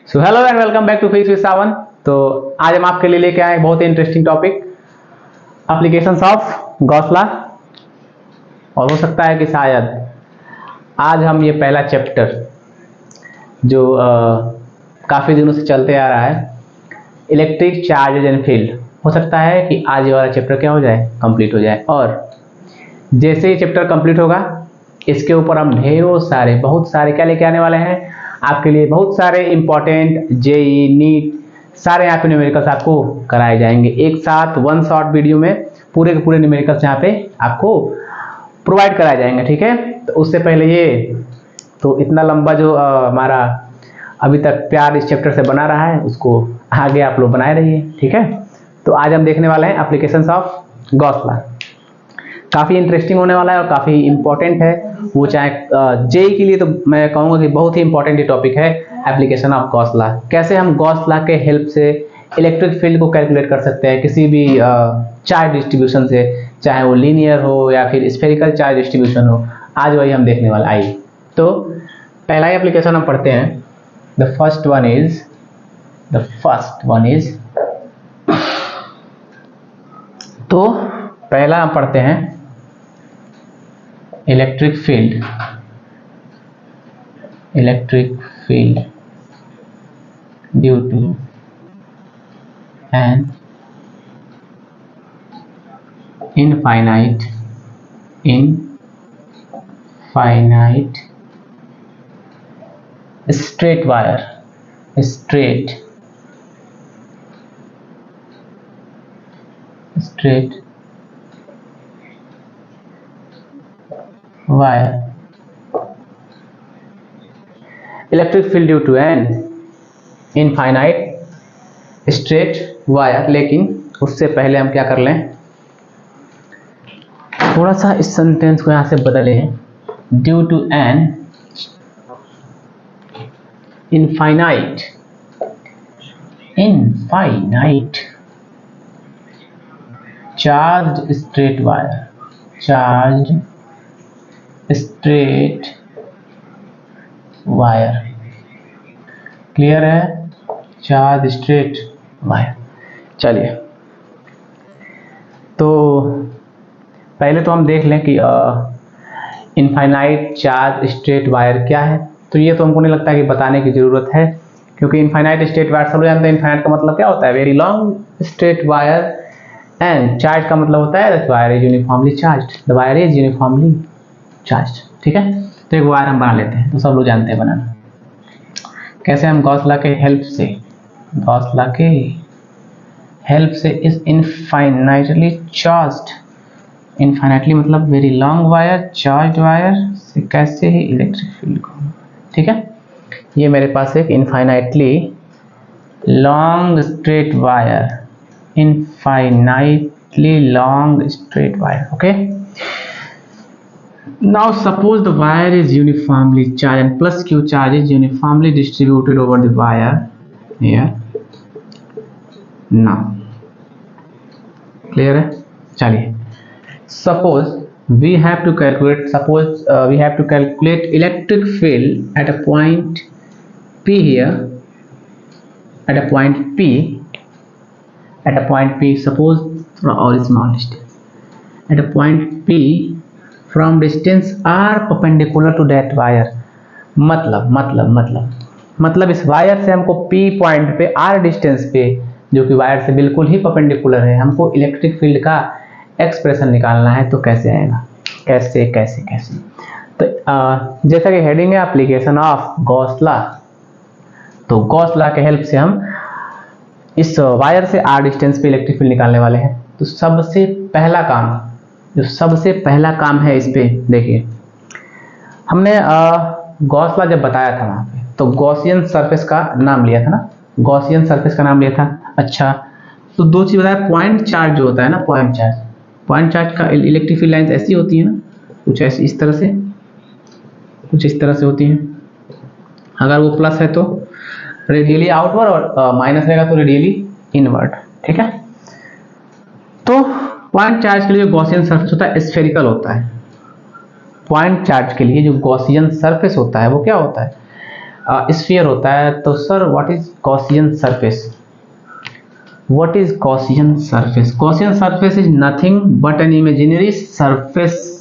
So hello and welcome back to physics with Sawan. तो आज हम आपके लिए लेके आए बहुत ही interesting topic, applications of Gauss law. और हो सकता है कि शायद आज हम ये पहला चैप्टर जो काफ़ी दिनों से चलते आ रहा है, इलेक्ट्रिक चार्जेज एंड फील्ड, हो सकता है कि आज ये वाला चैप्टर क्या हो जाए, कंप्लीट हो जाए। और जैसे ही चैप्टर कंप्लीट होगा इसके ऊपर हम ढेरों सारे बहुत सारे क्या लेके आने वाले हैं आपके लिए, बहुत सारे इंपॉर्टेंट जेई नीट सारे यहाँ पे न्यूमेरिकल्स आपको कराए जाएंगे एक साथ वन शॉट वीडियो में। पूरे के पूरे न्यूमेरिकल्स यहाँ पे आपको प्रोवाइड कराए जाएंगे, ठीक है। तो उससे पहले ये तो इतना लंबा जो हमारा अभी तक प्यार इस चैप्टर से बना रहा है उसको आगे आप लोग बनाए रहिए, ठीक है। तो आज हम देखने वाले हैं एप्लीकेशंस ऑफ गॉस लॉ। काफ़ी इंटरेस्टिंग होने वाला है और काफ़ी इंपॉर्टेंट है, वो चाहे जेई के लिए तो मैं कहूँगा कि बहुत ही इंपॉर्टेंट ये टॉपिक है, एप्लीकेशन ऑफ गॉस लॉ। कैसे हम गॉस लॉ के हेल्प से इलेक्ट्रिक फील्ड को कैलकुलेट कर सकते हैं किसी भी चार्ज डिस्ट्रीब्यूशन से, चाहे वो लीनियर हो या फिर स्फेरिकल चार्ज डिस्ट्रीब्यूशन हो। आज वही हम देखने वाले। आइए तो पहला ही एप्लीकेशन हम पढ़ते हैं। द फर्स्ट वन इज तो पहला हम पढ़ते हैं electric field due to an infinite straight wire electric field due to an infinite straight wire. लेकिन उससे पहले हम क्या कर लें, थोड़ा सा इस सेंटेंस को यहां से बदले हैं। Due to an infinite charge straight wire, clear है, चार्ज स्ट्रेट वायर। चलिए तो पहले तो हम देख लें कि इनफाइनाइट चार्ज स्ट्रेट वायर क्या है। तो ये तो हमको नहीं लगता है कि बताने की जरूरत है, क्योंकि इनफाइनाइट स्ट्रेट वायर सब लोग जानते हैं। इनफाइनाइट का मतलब क्या होता है, very long straight wire, and charge का मतलब होता है the wire is uniformly charged, ठीक है। तो एक वायर हम बना लेते हैं, तो सब लोग जानते हैं बनाना कैसे। हम गॉस लॉ के हेल्प से इस इनफाइनाइटली चार्ज्ड, इनफाइनाइटली मतलब very long wire, charged wire से कैसे ही इलेक्ट्रिक फील्ड को, ठीक है। ये मेरे पास एक infinitely long straight wire, okay. Now suppose the wire is uniformly charged and plus Q charge is uniformly distributed over the wire here. Now clear है। चलिए suppose we have to calculate electric field at a point P here, at a point P suppose or small distance, at a point P from distance r perpendicular to that wire। मतलब इस wire से हमको P point पे r distance पे, जो कि wire से बिल्कुल ही परपेंडिकुलर है, हमको इलेक्ट्रिक फील्ड का एक्सप्रेशन निकालना है। तो कैसे आएगा, कैसे तो जैसा कि हेडिंग है एप्लीकेशन ऑफ गॉस लॉ, तो गॉस लॉ के हेल्प से हम इस वायर से r डिस्टेंस पे इलेक्ट्रिक फील्ड निकालने वाले हैं। तो सबसे पहला काम है इस पे, देखिए हमने गॉस लॉ जब बताया था वहां पे, तो गॉसियन सरफेस का नाम लिया था। अच्छा, तो दो चीज बताया, पॉइंट चार्ज जो होता है ना, पॉइंट चार्ज का इलेक्ट्रिक फील्ड लाइंस ऐसी होती है ना, कुछ ऐसी इस तरह से होती है। अगर वो प्लस है तो रेडियली आउटवर्ड और माइनस रहेगा तो रेडियली इनवर्ड, ठीक है। तो पॉइंट चार्ज के लिए जो गॉसियन सरफेस होता है स्फेरिकल होता है। पॉइंट चार्ज के लिए जो गॉसियन सरफेस होता है वो क्या होता है, स्फीयर होता है, तो sir what is Gaussian surface? What is Gaussian surface? Gaussian surface is nothing but an imaginary surface.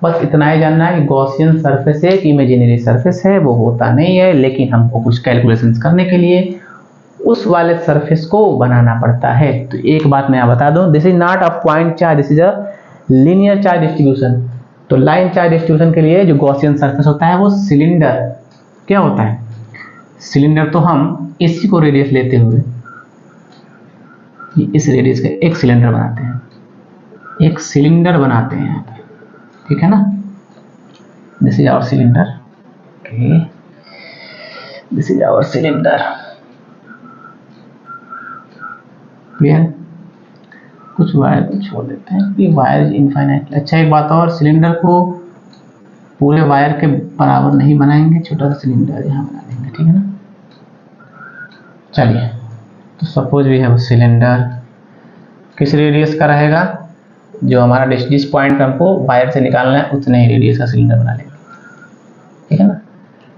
बस इतना ही जानना है कि गॉसियन सरफेस एक इमेजिनरी सरफेस है, वो होता नहीं है, लेकिन हमको कुछ कैलकुलेशंस करने के लिए उस वाले सरफेस को बनाना पड़ता है। तो एक बात मैं यहाँ बता दूं, this is not a point charge, this is a linear charge distribution. तो लाइन चार्ज डिस्ट्रीब्यूशन के लिए जो गॉसियन सरफेस होता है वो सिलेंडर क्या होता है? सिलेंडर तो हम इसी को रेडियस लेते हुए इस रेडियस का एक सिलेंडर बनाते हैं, एक सिलेंडर बनाते हैं, ठीक है ना? This is our cylinder, okay, this is our cylinder, clear? कुछ वायर को छोड़ देते हैं कि वायर इनफाइनाइट। अच्छा एक बात और, सिलेंडर को पूरे वायर के बराबर नहीं बनाएंगे, छोटा सा सिलेंडर यहाँ बना लेंगे, ठीक है ना? चलिए, तो सपोज वी हैव सिलेंडर, किस रेडियस का रहेगा? जो हमारा जिस पॉइंट पे हमको वायर से निकालना है उतने ही रेडियस का सिलेंडर बना लेंगे, ठीक है ना?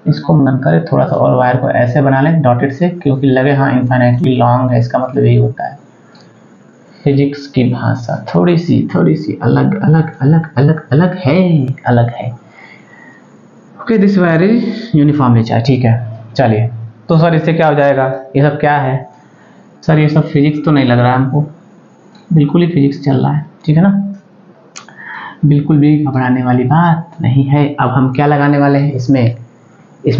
इसको मन करे थोड़ा सा और वायर को ऐसे बना लें डॉटेड से, क्योंकि लगे हाँ इनफाइनाइटली लॉन्ग है, इसका मतलब यही होता है। फिजिक्स की भाषा थोड़ी सी अलग है। Okay, this wire is uniformly charge, ठीक है। चलिए, तो सर इससे क्या हो जाएगा? ये सब क्या है सर? ये सब फिजिक्स तो नहीं लग रहा है हमको, बिल्कुल ही फिजिक्स चल रहा है, ठीक है ना? बिल्कुल भी घबराने वाली बात नहीं है। अब हम क्या लगाने वाले हैं इसमें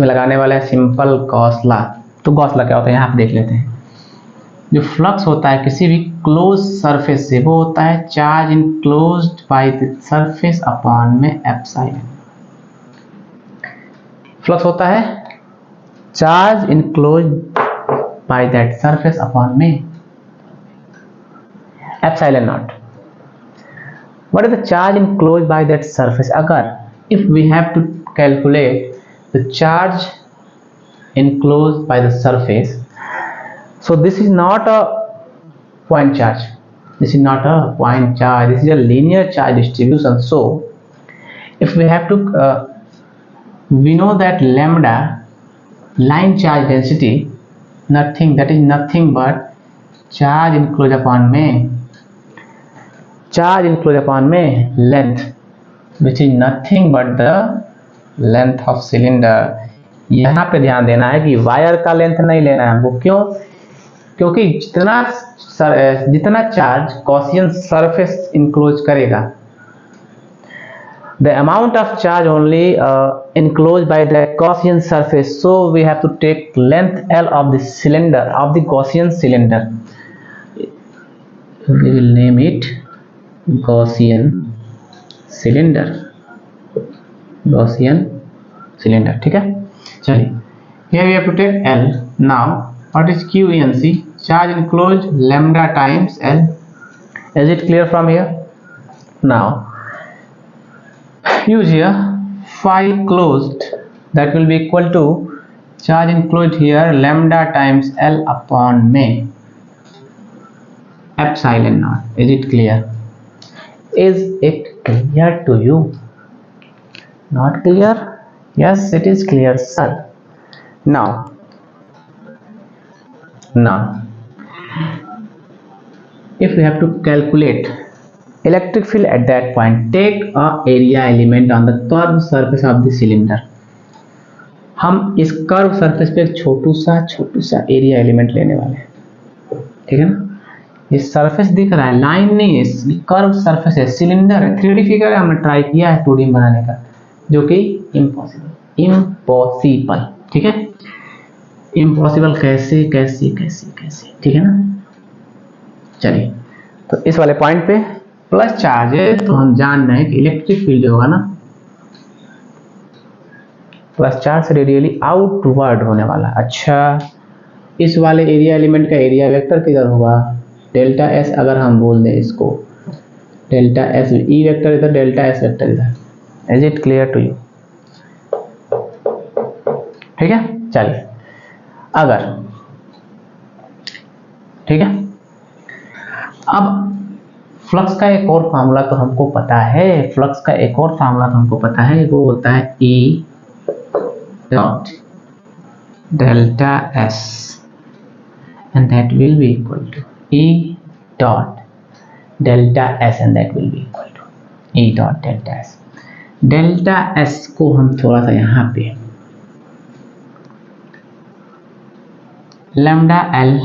लगाने वाले हैं सिंपल गॉस लॉ। तो गॉस लॉ क्या होता है यहाँ पे देख लेते हैं। जो फ्लक्स होता है किसी भी क्लोज सरफेस से, वो होता है charge enclosed by the surface upon में एप्सिलॉन। फ्लक्स होता है charge enclosed by that surface upon में epsilon naught. What is the charge enclosed by that surface? अगर if we have to calculate the charge enclosed by the surface, so this is not a point charge. This is not a point charge. This is a linear charge distribution. So, if we have to, we know that lambda line charge density, that is nothing but charge enclosed upon में charge enclosed upon में length, which is nothing but the length of cylinder। यहाँ पे ध्यान देना है कि wire का length नहीं लेना है हमको। क्यों? क्योंकि जितना चार्ज गॉसियन सरफेस इनक्लोज करेगा, the amount of charge only enclosed by the Gaussian surface, so we have to take length L of the cylinder, of the Gaussian cylinder. We will name it Gaussian cylinder, Gaussian cylinder, ठीक है? चलिए, here we have to take L. Now what is QENC? Charge enclosed lambda times L. Is it clear from here? Now use here phi closed, that will be equal to charge enclosed here lambda times L upon में epsilon naught. Is it clear? Is it clear to you? Not clear? Yes, it is clear, sir. Now if we have to calculate electric field at that point, take a area element on the curved surface of the cylinder. हम इस curve surface पे एक छोटू सा area element लेने वाले हैं, ठीक है ना? ये सरफेस दिख रहा है, लाइन नहीं है, कर्व सरफेस है, सिलेंडर है, 3D फिगर है। हमने ट्राई किया है 2D बनाने का, जो कि इम्पॉसिबल, ठीक है? इम्पॉसिबल कैसे, ठीक है ना? चलिए, तो इस वाले पॉइंट पे प्लस चार्ज है, तो हम जान रहे हैं कि इलेक्ट्रिक फील्ड होगा ना प्लस चार्ज से रेडियली आउटवर्ड होने वाला। अच्छा, इस वाले एरिया एलिमेंट का एरिया वेक्टर किधर होगा? डेल्टा एस, अगर हम बोल दें इसको डेल्टा एस, ई वेक्टर इधर, डेल्टा एस वेक्टर इधर। Is it clear to you? ठीक है, चलिए, अगर ठीक है, अब फ्लक्स का एक और फार्मूला तो हमको पता है, वो होता है E dot delta S, and that will be equal to E dot delta S, and that will be equal to E dot delta S. Delta S को हम थोड़ा सा यहाँ पे लैम्डा L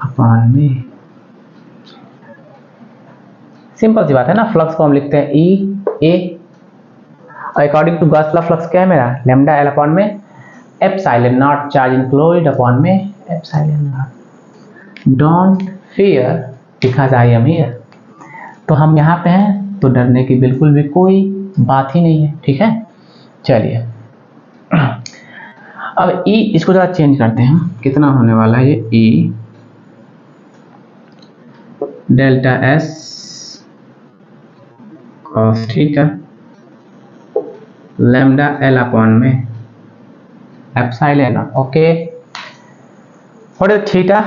अपॉन में, सिंपल सी बात है ना, फ्लक्स को हम लिखते हैं E A, according to Gauss law flux क्या है मेरा, लैम्डा एल अपॉन में epsilon naught charge enclosed upon में epsilon naught. Don't fear because I am here. तो हम यहाँ पे हैं तो डरने की बिल्कुल भी कोई बात ही नहीं है, ठीक है। चलिए अब ई, इसको जरा चेंज करते हैं, कितना होने वाला है ये E delta S cos theta lambda L upon में epsilon. Okay, what is theta,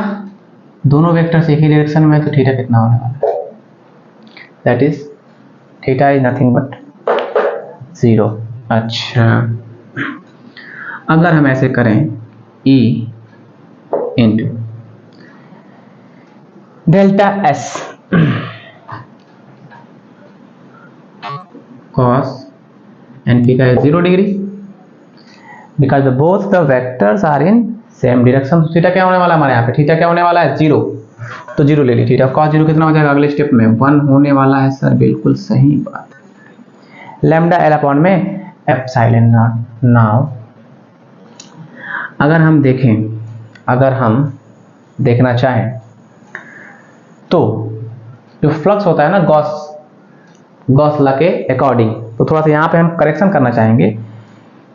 दोनों वेक्टर्स एक ही डायरेक्शन में, तो थीटा कितना होने वाला है, that is theta is nothing but 0। अच्छा, अगर हम ऐसे करें E into delta S cos and theta is 0 degree because both the vectors are in same direction। Theta क्या होने वाला है हमारे यहाँ पे, थीटा क्या होने वाला है 0, तो 0 ले ली। थीटा cos 0 कितना हो जाएगा अगले स्टेप में 1 होने वाला है सर, बिल्कुल सही बात। लैम्डा एल अपॉन में एप्सिलॉन नॉट। नाउ अगर हम देखें, अगर हम देखना चाहें तो जो फ्लक्स होता है ना गॉस लॉ के अकॉर्डिंग, तो थोड़ा सा यहाँ पे हम करेक्शन करना चाहेंगे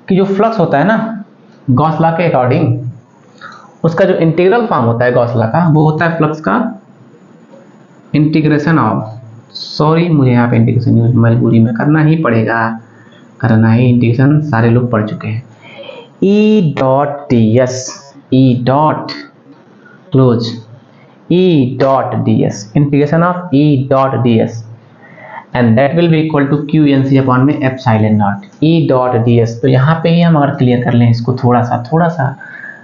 कि जो फ्लक्स होता है ना गॉस लॉ के अकॉर्डिंग, उसका जो इंटीग्रल फॉर्म होता है गॉस लॉ का, वो होता है फ्लक्स का इंटीग्रेशन ऑफ, सॉरी मुझे यहाँ पे इंटीग्रेशन यूज मजबूरी में करना ही पड़ेगा, करना ही, इंटीग्रेशन सारे लोग पढ़ चुके हैं। E dot D S, E dot close, E dot D S, integration of E dot D S, and that will be equal to Q N C upon में epsilon naught E dot D S. तो यहाँ पे ही हम अगर clear कर लें इसको थोड़ा सा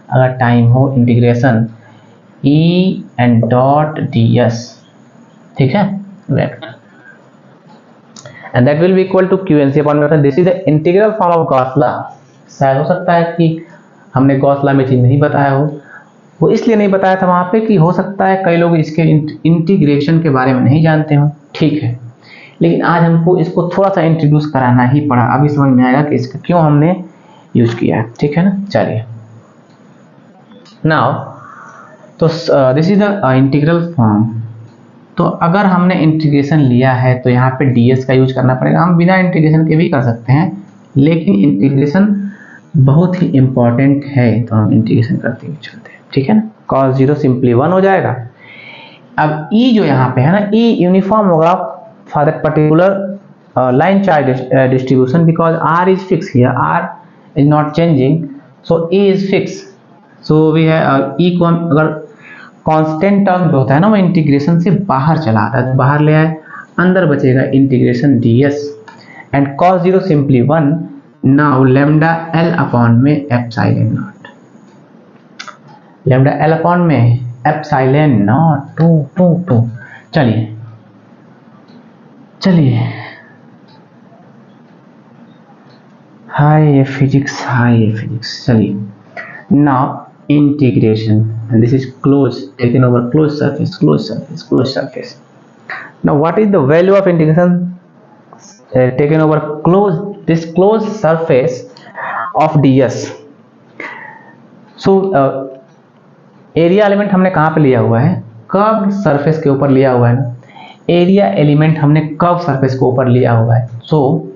अगर टाइम हो, integration E and dot D S, ठीक है, vector, and that will be equal to Q N C upon में, this is the integral form of Gauss law. शायद हो सकता है कि हमने गॉस लॉ में चीज नहीं बताया हो, वो इसलिए नहीं बताया था वहां पे कि हो सकता है कई लोग इसके इंटीग्रेशन के बारे में नहीं जानते हो, ठीक है, लेकिन आज हमको इसको थोड़ा सा इंट्रोड्यूस कराना ही पड़ा, अभी समझ में आएगा कि इसका क्यों हमने यूज किया है, ठीक है ना। चलिए नाउ, तो this is the integral form. तो अगर हमने इंटीग्रेशन लिया है तो यहाँ पे ds का यूज करना पड़ेगा। हम बिना इंटीग्रेशन के भी कर सकते हैं, लेकिन इंटीग्रेशन बहुत ही इंपॉर्टेंट है, तो हम इंटीग्रेशन करते हुए चलते हैं, ठीक है ना। cos 0 सिंपली 1 हो जाएगा। अब e जो यहाँ पे है ना, e यूनिफॉर्म होगा for that particular line charge distribution, because r is fix here, r is not changing, so e is fix, so we है e को हम अगर कांस्टेंट टर्म जो होता है ना वो इंटीग्रेशन से बाहर चला आता है, तो बाहर ले आए, अंदर बचेगा integration ds and cos 0 simply 1। Now lambda L upon में epsilon naught, lambda L upon में एप्सिलॉन नॉट 2। चलिए हाय ये फिजिक्स, चलिए now integration, and this is closed, taken over closed surface. Now what is the value of integration taken over this closed surface of ds? So area element हमने कहाँ पे लिया हुआ है, कर्व सरफेस के ऊपर लिया हुआ है ना, एरिया एलिमेंट हमने कर्व सरफेस के ऊपर लिया हुआ है। सो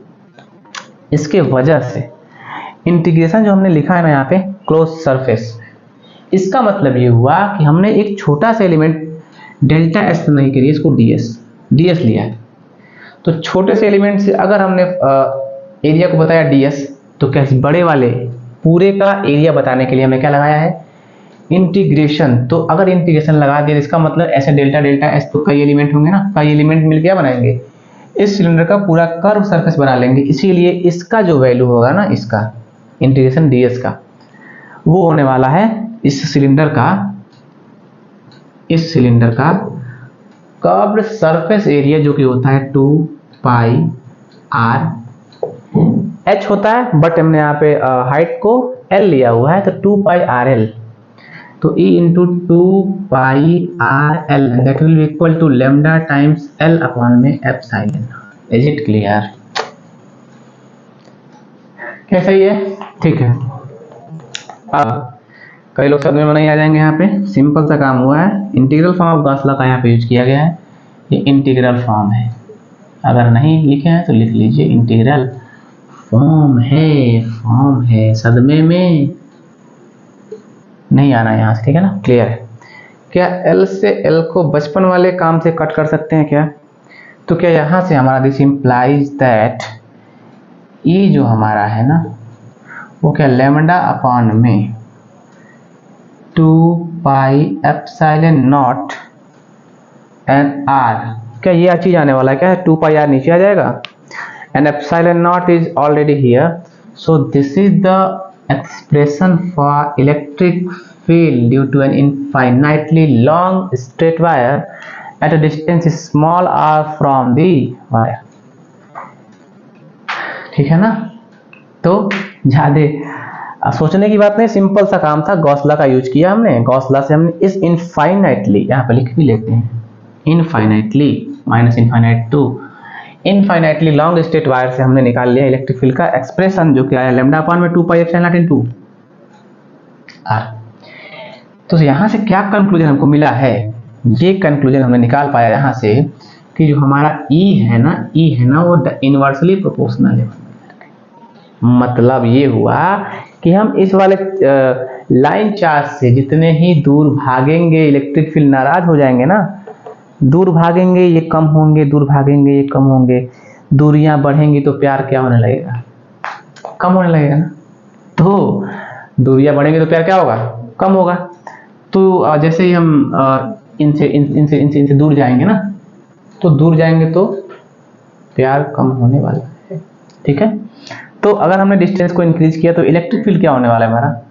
इसके वजह से इंटीग्रेशन जो हमने लिखा है ना यहाँ पे क्लोज सरफेस, इसका मतलब ये हुआ कि हमने एक छोटा सा एलिमेंट डेल्टा एस नहीं करिए, इसको ds लिया है। तो छोटे से एलिमेंट से अगर हमने एरिया को बताया ds, तो कैसे बड़े वाले पूरे का एरिया बताने के लिए हमने क्या लगाया है, इंटीग्रेशन। तो अगर इंटीग्रेशन लगा दिया इसका मतलब ऐसे डेल्टा एस, तो कई एलिमेंट होंगे ना, कई एलिमेंट मिल क्या बनाएंगे, इस सिलेंडर का पूरा कर्व सरफेस बना लेंगे। इसीलिए इसका जो वैल्यू होगा ना, इसका इंटीग्रेशन ds का, वो होने वाला है इस सिलेंडर का कर्व्ड सरफेस एरिया, जो कि होता है 2 पाई r h होता है, बट हमने यहाँ पे हाइट को l लिया हुआ है, तो 2 पाई r l, तो E into 2 pi r l that will be equal to lambda times l upon में एप्सिलॉन। Is it clear? क्या सही है? ठीक है। अब कई लोग समझ में नहीं आ जाएंगे, यहाँ पे सिंपल सा काम हुआ है, integral form of Gauss law का यहाँ पे यूज किया गया है, ये इंटीग्रल फॉर्म है, अगर नहीं लिखे हैं तो लिख लीजिए, इंटीग्रल फॉर्म है, सदमे में नहीं आना यहाँ से, ठीक है ना? क्लियर है? क्या L से L को बचपन वाले काम से कट कर सकते हैं क्या? तो क्या यहाँ से हमारा दिस इम्प्लाइज दैट E जो हमारा है ना, वो क्या लैम्डा अपॉन में 2 pi epsilon not an r, क्या ये चीज आने वाला है क्या? 2 पाई r नीचे आ जाएगा, and epsilon naught is already here, so this is the expression for electric field due to an infinitely long straight wire at a distance small r from the wire। ठीक है ना? तो ज्यादा सोचने की बात नहीं, सिंपल सा काम था, गॉस लॉ का यूज किया हमने, गॉस लॉ से हमने इस इनफाइनाइटली, यहाँ पे लिख भी लेते हैं, infinitely minus infinite to infinitely long straight wire से हमने निकाल लिया इलेक्ट्रिक फील्ड का एक्सप्रेशन, जो कि आया लैम्डा अपॉन में 2 pi epsilon not into r। तो यहाँ से क्या कंक्लूजन हमको मिला है? ये कंक्लूजन हमने निकाल पाया यहाँ से कि जो हमारा E है ना, वो इनवर्सली प्रोपोर्शनल है। मतलब ये हुआ कि हम इस वाले लाइन चार्ज से जितने ही दूर भागेंगे इलेक्ट्रिक फील्ड नाराज हो जाएंगे ना, दूर भागेंगे ये कम होंगे, दूर भागेंगे ये कम होंगे, दूरियां बढ़ेंगी तो प्यार क्या होने लगेगा? कम होने लगेगा ना। तो दूरियां बढ़ेंगे तो प्यार क्या होगा? कम होगा। तो जैसे ही हम इनसे दूर जाएंगे ना, तो दूर जाएंगे तो प्यार कम होने वाला है, ठीक है। तो अगर हमने डिस्टेंस को इंक्रीज किया तो इलेक्ट्रिक फील्ड क्या होने वाला है हमारा?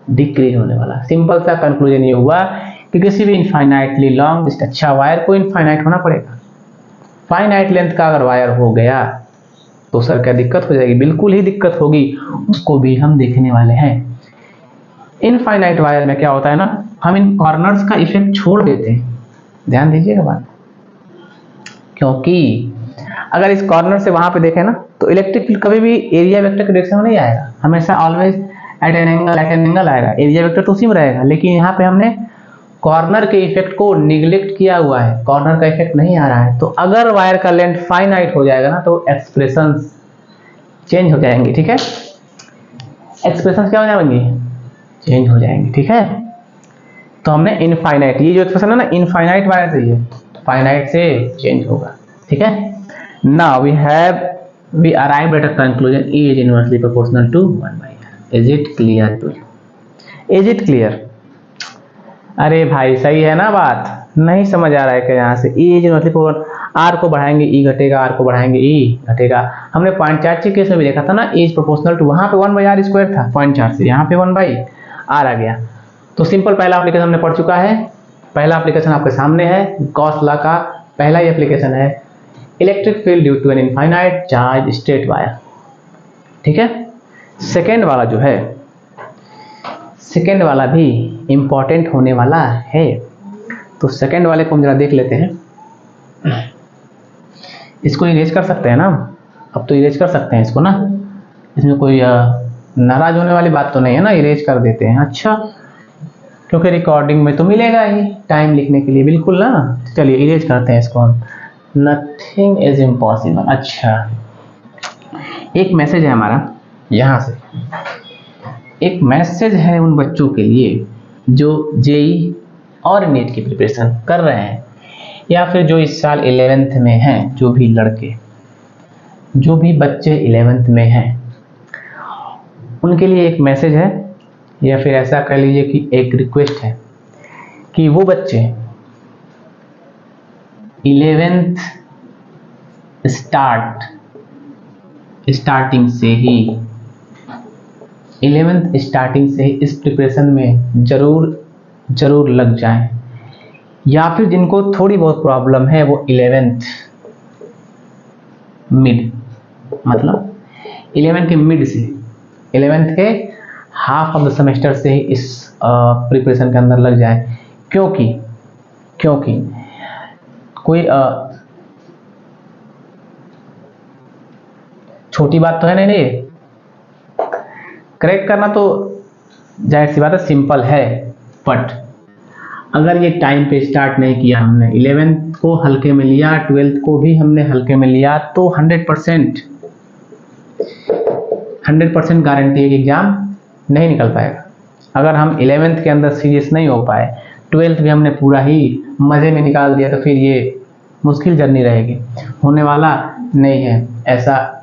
डिक्रीज होने वाला। सिंपल सा कंक्लूजन ये हुआ कि किसी भी इनफाइनाइटली लॉन्ग, अच्छा वायर को इनफाइनाइट होना पड़ेगा, फाइनाइट लेंथ का अगर वायर हो गया तो सर क्या दिक्कत हो जाएगी? बिल्कुल ही दिक्कत होगी, उसको भी हम देखने वाले हैं। इनफाइनाइट वायर में क्या होता है ना, हम इन कॉर्नर्स का इफेक्ट छोड़ देते हैं, ध्यान दीजिएगा बात, क्योंकि अगर इस कॉर्नर से वहां पे देखें ना तो इलेक्ट्रिक फील्ड कभी भी एरिया वेक्टर के डायरेक्शन में नहीं आएगा, हमेशा ऑलवेज एट एन एंगल आएगा, एरिया वेक्टर तो उसी में रहेगा। लेकिन यहाँ पे हमने कॉर्नर के इफेक्ट को निगलेक्ट किया हुआ है, कॉर्नर का इफेक्ट नहीं आ रहा है। तो अगर वायर का लेंथ फाइनाइट हो जाएगा ना तो एक्सप्रेशंस चेंज हो जाएंगे, ठीक है। एक्सप्रेशंस क्या हो जाएंगे? चेंज हो जाएंगे, ठीक है। तो हमने इनफाइनाइट, ये जो एक्सप्रेशन है ना इनफाइनाइट वायर से, ये फाइनाइट से चेंज होगा, ठीक है। Now we arrived at a conclusion E is inversely proportional to 1/r. Is it clear to you? Is it clear? अरे भाई सही है ना बात? नहीं समझ आ रहा है क्या? यहाँ से E is inversely proportional, R को बढ़ाएंगे E घटेगा, R को बढ़ाएंगे E घटेगा। हमने पॉइंट चार्ज के केस में भी देखा था ना, E is proportional to, वहां पे 1/r स्क्वायर था पॉइंट चार्ज से, यहाँ पे 1/r आ गया। तो सिंपल पहला एप्लीकेशन हमने पढ़ चुका है, पहला एप्लीकेशन आपके सामने है, गॉस लॉ का पहला ही एप्लीकेशन है, electric field due to an infinite charge straight wire, ठीक है। सेकेंड वाला जो है, सेकेंड वाला भी इंपॉर्टेंट होने वाला है, तो सेकेंड वाले को हम जरा देख लेते हैं। इसको इरेज कर सकते हैं ना, अब तो इरेज कर सकते हैं इसको ना, इसमें कोई नाराज होने वाली बात तो नहीं है ना, इरेज कर देते हैं। अच्छा, क्योंकि रिकॉर्डिंग में तो मिलेगा ही टाइम लिखने के लिए, बिल्कुल ना। चलिए इरेज करते हैं इसको हम, नथिंग इज इम्पॉसिबल। अच्छा, एक मैसेज है हमारा यहाँ से, एक मैसेज है उन बच्चों के लिए जो जेई और नीट की प्रिपरेशन कर रहे हैं, या फिर जो इस साल 11th में हैं, जो भी लड़के, जो भी बच्चे 11th में हैं, उनके लिए एक मैसेज है, या फिर ऐसा कह लीजिए कि एक रिक्वेस्ट है कि वो बच्चे 11th स्टार्टिंग से ही 11th स्टार्टिंग से इस प्रिपरेशन में जरूर लग जाएं, या फिर जिनको थोड़ी बहुत प्रॉब्लम है वो 11th मिड, मतलब 11th के मिड से 11th के हाफ ऑफ द सेमेस्टर से ही इस प्रिपरेशन के अंदर लग जाए, क्योंकि कोई छोटी बात तो है नहीं, करेक्ट करना तो जाहिर सी बात है सिंपल है, बट अगर ये टाइम पे स्टार्ट नहीं किया हमने, 11th को हल्के में लिया, 12th को भी हमने हल्के में लिया, तो 100% गारंटी है कि एग्जाम नहीं निकल पाएगा। अगर हम 11th के अंदर सीरियस नहीं हो पाए, 12th भी हमने पूरा ही मज़े में निकाल दिया, तो फिर ये मुश्किल जर्नी रहेगी, होने वाला नहीं है ऐसा।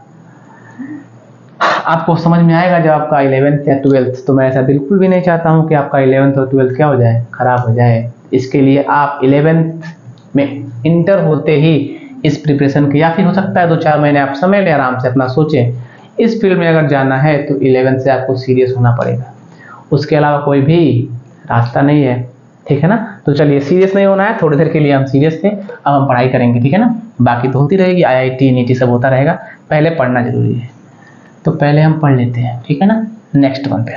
आपको समझ में आएगा जब आपका 11th या 12th, तो मैं ऐसा बिल्कुल भी नहीं चाहता हूं कि आपका 11th और 12th क्या हो जाए, खराब हो जाए। इसके लिए आप 11th में इंटर होते ही इस प्रिपरेशन की, या फिर हो सकता है 2-4 महीने आप समय लें, आराम से अपना सोचें, इस फील्ड में अगर जाना है तो 11th से आपको सीरियस होना पड़ेगा, उसके अलावा कोई भी रास्ता नहीं है, ठीक है ना। तो चलिए, सीरियस नहीं होना है, थोड़ी देर के लिए हम सीरियस थे, अब हम पढ़ाई करेंगे, ठीक है ना। बाकी तो होती रहेगी, IIT NET सब होता रहेगा, पहले पढ़ना जरूरी है, तो पहले हम पढ़ लेते हैं, ठीक है ना। नेक्स्ट वन पे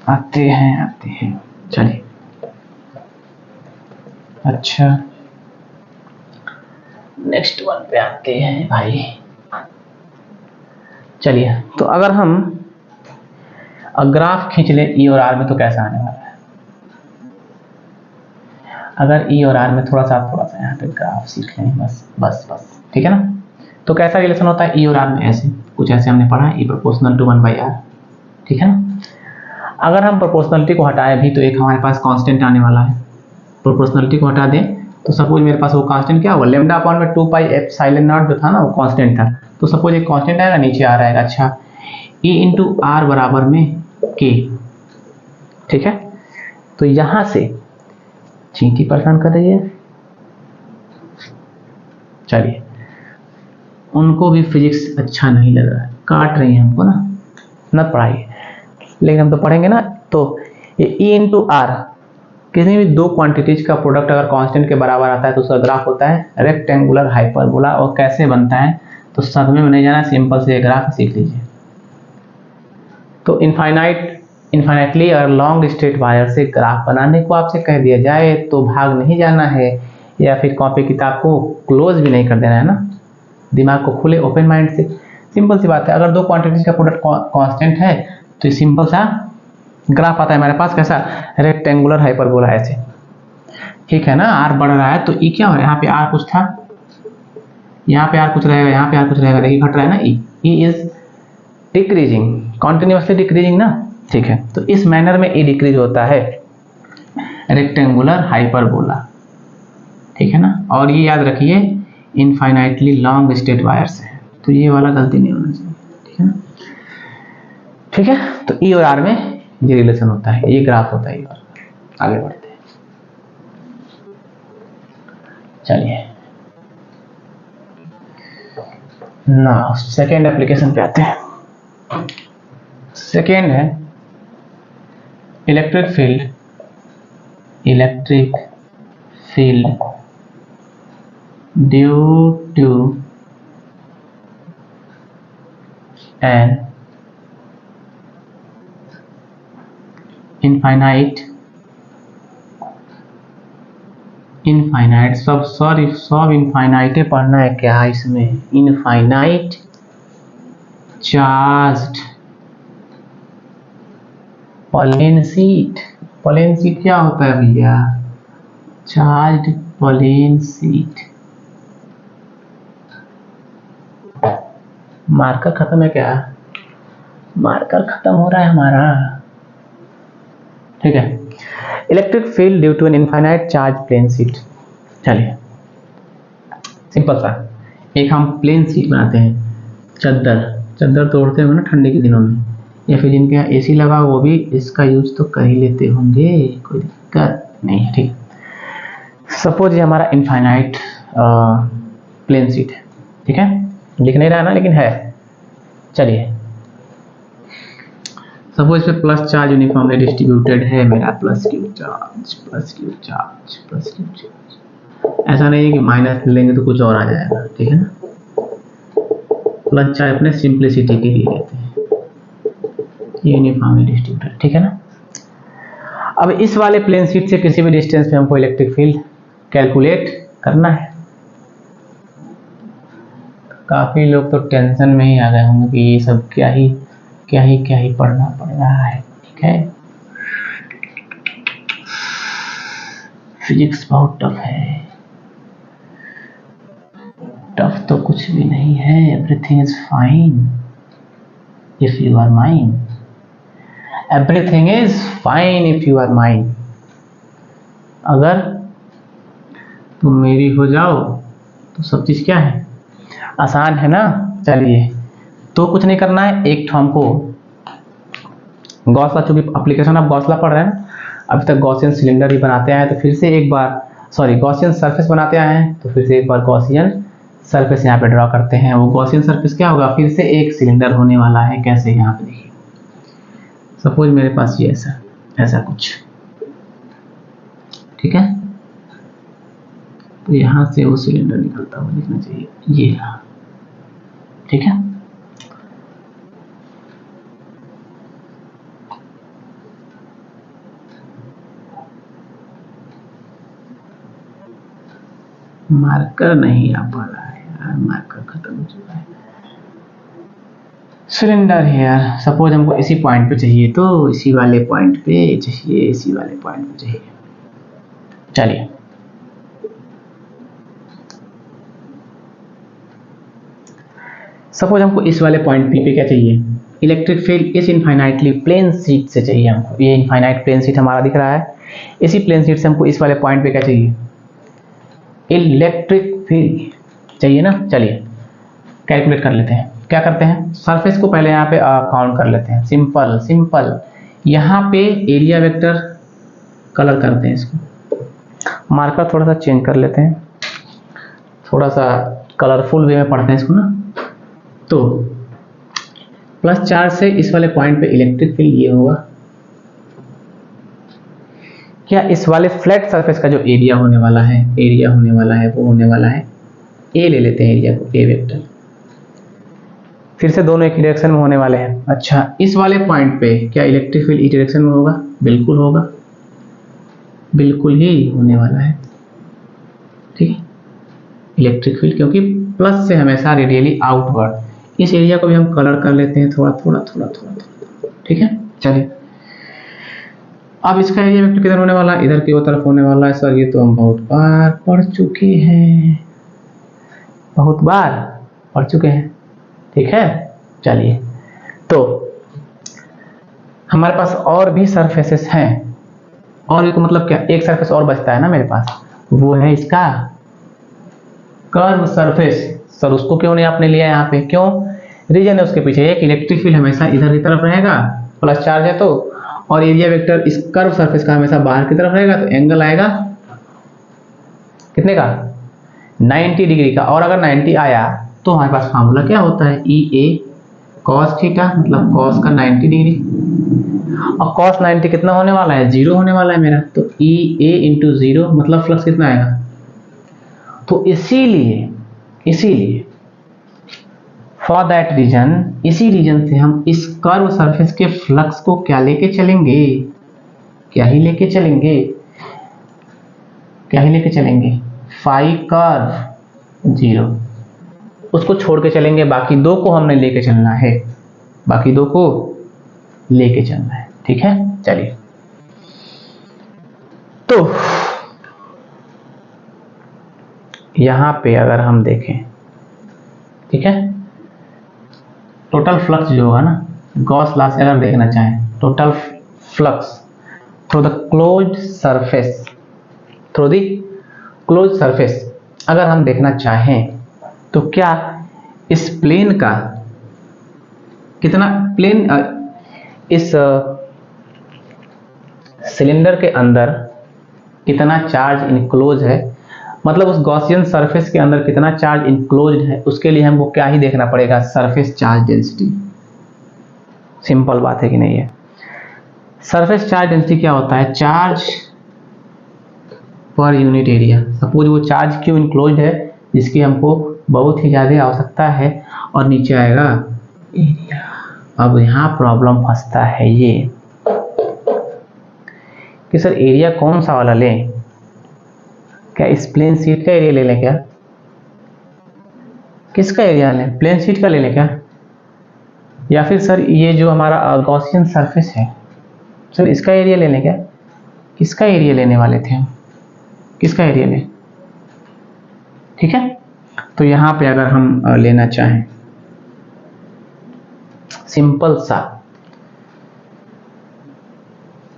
आते हैं, चलिए। अच्छा, नेक्स्ट वन पे आते हैं भाई। चलिए, तो अगर हम ग्राफ खींच ले E और R में, तो कैसा आने वाला है। अगर E और R में थोड़ा सा यहाँ पे ग्राफ सीख लें, बस, ठीक है ना। तो कैसा रिलेशन होता है E और R में, ऐसे कुछ ऐसे हमने पढ़ा है, E प्रोपोर्शनल टू 1/r, ठीक है ना। अगर हम प्रोपोर्शनलिटी को हटाए भी, तो एक हमारे पास कांस्टेंट आने वाला है। प्रोपोर्शनलिटी को हटा दें तो सपोज मेरे पास वो कांस्टेंट क्या होगा, λ/2πε0 जो था ना, वो कांस्टेंट था, तो सपोज एक कांस्टेंट आएगा, नीचे आ रहेगा, अच्छा E × R बराबर में K, ठीक है। तो यहां से चींटी परेशान कर रही है, चलिए, उनको भी फिजिक्स अच्छा नहीं लग रहा है, काट रही है हमको ना पढ़ाइए, लेकिन हम तो पढ़ेंगे ना। तो ये E × R, किसी भी दो क्वांटिटीज का प्रोडक्ट अगर कांस्टेंट के बराबर आता है तो उसका ग्राफ होता है रेक्टेंगुलर हाइपरबोला। और कैसे बनता है, तो सदमे में नहीं जाना, सिंपल से ग्राफ सीख लीजिए। तो इनफाइनाइटली अगर लॉन्ग स्ट्रेट वायर से ग्राफ बनाने को आपसे कह दिया जाए, तो भाग नहीं जाना है, या फिर कॉपी किताब को क्लोज भी नहीं कर देना है ना, दिमाग को खुले ओपन माइंड से, सिंपल सी बात है। अगर दो क्वांटिटीज का प्रोडक्ट कांस्टेंट है, तो सिंपल सा ग्राफ आता है हमारे पास, कैसा, रेक्टेंगुलर हाइपरबोला, ऐसे, ठीक है ना। R बढ़ रहा है तो E क्या हो रहा है, यहाँ पे R कुछ था, यहाँ पे R कुछ रहेगा, यहाँ पे R कुछ रहेगा, देखिए घट रहा है ना, E is decreasing, continuously decreasing ना, ठीक है। तो इस मैनर में E डिक्रीज होता है रेक्टेंगुलर हाइपरबोला, ठीक है ना। और ये याद रखिए इनफाइनाइटली लॉन्ग स्ट्रेट वायर से, तो ये वाला गलती नहीं होना चाहिए, ठीक है ना, ठीक है। तो E और R में ये रिलेशन होता है, ये ग्राफ होता है। और आगे बढ़ते हैं, चलिए ना सेकेंड एप्लीकेशन पे आते हैं। सेकेंड है electric field due to an infinite सब इनफाइनाइट पढ़ना है क्या इसमें, इनफाइनाइट चार्ज्ड प्लेन शीट क्या होता है भैया, चार्ज्ड प्लेन शीट। मार्कर खत्म है क्या, मार्कर खत्म हो रहा है हमारा, ठीक है। Electric field due to an infinite charge plane sheet. चलिए सिंपल सा, एक हम प्लेन शीट बनाते हैं, चद्दर तोड़ते होंगे ना ठंडी के दिनों में, या फिर जिनके यहाँ AC लगा वो भी इसका यूज तो कर ही लेते होंगे, कोई दिक्कत नहीं है, ठीक। सपोज ये हमारा इनफाइनाइट प्लेन शीट है, ठीक है, लिख नहीं रहा ना लेकिन है, चलिए सपोज पे प्लस चार्ज यूनिफॉर्मली डिस्ट्रीब्यूटेड है मेरा, plus Q charge, plus Q charge, plus Q charge. ऐसा नहीं है कि माइनस लेंगे तो कुछ और आ जाएगा, ठीक है ना। प्लस चार्ज अपने सिंप्लिसिटी के लिए लेते हैं, यूनिफॉर्मली डिस्ट्रीब्यूटेड, ठीक है ना। अब इस वाले प्लेन शीट से किसी भी डिस्टेंस पे हमको इलेक्ट्रिक फील्ड कैलकुलेट करना है। काफी लोग तो टेंशन में ही आ गए होंगे कि ये सब क्या ही पढ़ना पड़ रहा है, ठीक है। फिजिक्स बहुत टफ है। टफ तो कुछ भी नहीं है, everything is fine if you are mine, everything is fine if you are mine. अगर तुम मेरी हो जाओ तो सब चीज क्या है, आसान है ना। चलिए तो कुछ नहीं करना है, एक तो हमको गॉस लॉ, चूंकि एप्लीकेशन ऑफ गॉस लॉ पढ़ रहे हैं, अभी तक गॉसियन सिलेंडर ही बनाते आए हैं, तो फिर से एक बार गॉसियन सरफेस बनाते आए हैं, तो फिर से एक बार गॉसियन सरफेस यहाँ पे ड्रॉ करते हैं। वो गॉसियन सरफेस क्या होगा, फिर से एक सिलेंडर होने वाला है। कैसे, यहाँ पे देखिए, सपोज मेरे पास ये ऐसा कुछ, ठीक है। तो यहाँ से वो सिलेंडर निकलता हुआ दिखना चाहिए, ये रहा, ठीक है। मार्कर नहीं आ पा रहा है यार, मार्कर खत्म हो चुका है। सिलेंडर है यार, सपोज हमको इसी पॉइंट पे चाहिए, तो इसी वाले पॉइंट पे चाहिए, इसी वाले पॉइंट पे चाहिए। चलिए सपोज हमको इस वाले पॉइंट पी पे क्या चाहिए, इलेक्ट्रिक फील्ड इस इनफाइनाइटली प्लेन शीट से चाहिए हमको। ये इनफाइनाइट प्लेन शीट हमारा दिख रहा है, इसी प्लेन शीट से हमको इस वाले पॉइंट पे क्या चाहिए, इलेक्ट्रिक फील्ड चाहिए ना। चलिए कैलकुलेट कर लेते हैं। क्या करते हैं, सरफेस को पहले यहाँ पे काउंट कर लेते हैं। सिंपल यहाँ पे एरिया वेक्टर कलर करते हैं, इसको मार्कर थोड़ा सा चेंज कर लेते हैं, थोड़ा सा कलरफुल वे में पढ़ते हैं इसको ना। तो प्लस चार्ज से इस वाले पॉइंट पे इलेक्ट्रिक फील्ड ये होगा। क्या इस वाले फ्लैट सरफेस का जो एरिया होने वाला है वो होने वाला है ए, ले लेते हैं एरिया को, ए वेक्टर। फिर से दोनों एक ही डायरेक्शन में होने वाले हैं। अच्छा, इस वाले पॉइंट पे क्या इलेक्ट्रिक फील्ड इस डायरेक्शन में होगा, बिल्कुल होगा, बिल्कुल ही होने वाला है, ठीक है। इलेक्ट्रिक फील्ड क्योंकि प्लस से हमेशा रेडियली आउटवर्ड। इस एरिया को भी हम कलर कर लेते हैं थोड़ा, ठीक है। चलिए अब इसका एरिया वेक्टर किधर होने वाला है, इधर की तरफ होने वाला है। सर ये तो हम बहुत बार पढ़ चुके हैं, ठीक है। चलिए तो हमारे पास और भी सरफेसेस हैं, और ये तो मतलब क्या, एक सरफेस और बचता है ना मेरे पास, वो है इसका कर्व सरफेस। सर उसको क्यों नहीं आपने लिया यहाँ पे, क्यों, रीजन है उसके पीछे। एक इलेक्ट्रिक फील्ड हमेशा इधर की तरफ रहेगा, प्लस चार्ज है तो, और एरिया वेक्टर इस कर्व सरफेस का हमेशा बाहर की तरफ रहेगा, तो एंगल आएगा कितने का, 90 डिग्री का। और अगर 90 आया तो हमारे पास फार्मूला क्या होता है, ई ए कॉस थीटा, मतलब कॉस का 90 डिग्री। और कॉस 90 कितना होने वाला है, 0 होने वाला है मेरा, तो ई ए इंटू 0 मतलब फ्लक्स कितना आएगा। तो इसीलिए फॉर दैट रीजन, इसी रीजन से हम इस कर्व सरफेस के फ्लक्स को क्या लेके चलेंगे, क्या ही लेके चलेंगे, फाई कर्व 0, उसको छोड़ के चलेंगे, बाकी दो को हमने लेके चलना है, ठीक है। चलिए तो यहां पे अगर हम देखें, ठीक है, टोटल फ्लक्स जो होगा ना, गॉस लॉ से अगर देखना चाहें, total flux through the closed surface अगर हम देखना चाहें, तो क्या इस प्लेन का कितना, इस सिलेंडर के अंदर कितना चार्ज इनक्लोज है, मतलब उस गॉसियन सरफेस के अंदर कितना चार्ज इनक्लोज्ड है, उसके लिए हमको क्या ही देखना पड़ेगा, सरफेस चार्ज डेंसिटी। सिंपल बात है कि नहीं है। सरफेस चार्ज डेंसिटी क्या होता है? Charge per unit area. Suppose वो चार्ज क्यों इनक्लोज्ड है जिसकी हमको बहुत ही ज़्यादा आवश्यकता है, और नीचे आएगा एरिया। अब यहाँ प्रॉब्लम फंसता है ये कि सर एरिया कौन सा वाला लें? क्या इस प्लेन शीट का एरिया ले लें क्या? किसका एरिया लें? प्लेन शीट का ले लें क्या? या फिर सर ये जो हमारा गॉसियन सरफेस है, सर इसका एरिया ले लें क्या? किसका एरिया लेने वाले थे हम? किसका एरिया लें? ठीक है, तो यहाँ पे अगर हम लेना चाहें सिंपल सा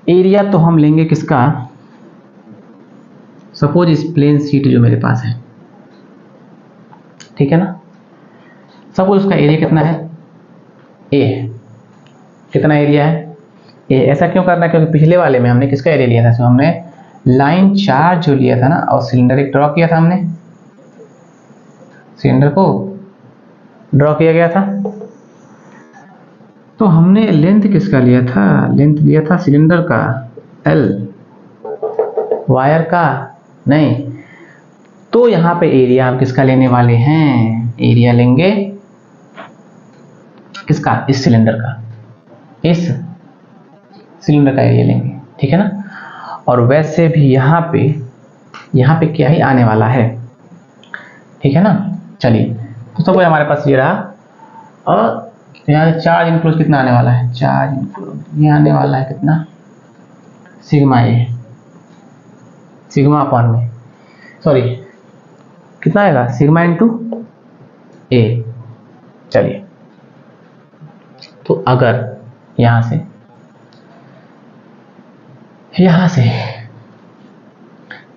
एरिया, तो हम लेंगे किसका? सपोज इस प्लेन शीट जो मेरे पास है, ठीक है ना, सपोज उसका एरिया कितना है? ए है। कितना एरिया है? ए। ऐसा क्यों करना है? क्योंकि पिछले वाले में हमने किसका एरिया लिया था? तो हमने लाइन चार्ज जो लिया था ना, और सिलेंडर एक ड्रॉ किया था हमने, सिलेंडर को ड्रॉ किया गया था, तो हमने लेंथ किसका लिया था? लेंथ लिया था सिलेंडर का, एल, वायर का नहीं। तो यहाँ पे एरिया हम किसका लेने वाले हैं? एरिया लेंगे किसका? इस सिलेंडर का, इस सिलेंडर का एरिया लेंगे, ठीक है ना। और वैसे भी यहाँ पे क्या ही आने वाला है, ठीक है ना। चलिए, तो सब हमारे पास ये रहा, और यहाँ चार्ज इनक्लोज कितना आने वाला है? चार्ज इनक्लोज ये आने वाला है कितना? सिग्मा ए, सिग्मा अपॉन में, सॉरी कितना आएगा? सिग्मा इंटू ए। चलिए, तो अगर यहाँ से